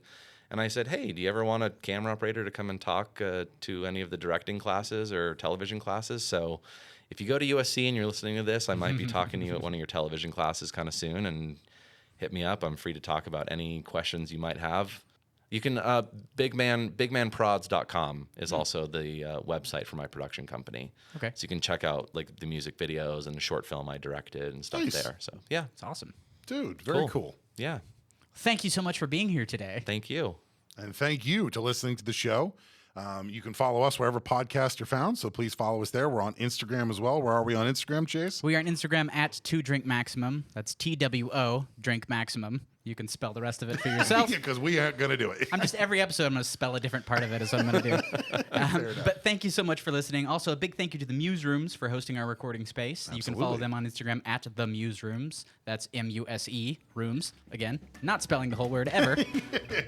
I said, hey, do you ever want a camera operator to come and talk to any of the directing classes or television classes? So if you go to USC and you're listening to this, I might be talking to you at one of your television classes kind of soon, and hit me up. I'm free to talk about any questions you might have. You can bigmanprods.com is also the website for my production company. Okay. So you can check out like the music videos and the short film I directed and stuff Nice. there. So yeah, It's awesome. Dude, very cool. yeah. Thank you so much for being here today. Thank you. And thank you to listening to the show. You can follow us wherever podcasts are found, so please follow us there. We're on Instagram as well. Where are we on Instagram, Chase? We are on Instagram at 2drinkmaximum. That's TWO, drink maximum. You can spell the rest of it for yourself. Because we aren't going to do it. I'm just every episode I'm going to spell a different part of it is what I'm going to do. But thank you so much for listening. Also, a big thank you to the Muse Rooms for hosting our recording space. You can follow Absolutely. them on Instagram at the Muse Rooms. That's MUSE Rooms. Again, not spelling the whole word ever.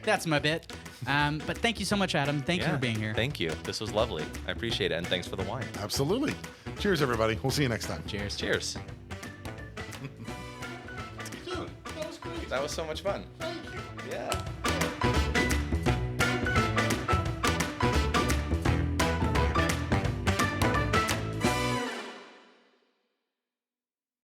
That's my bit. But thank you so much, Adam. Thank you for being here. Thank you. This was lovely. I appreciate it, and thanks for the wine. Absolutely. Cheers, everybody. We'll see you next time. Cheers. Cheers. Dude, that was great. That was so much fun. Thank you. Yeah.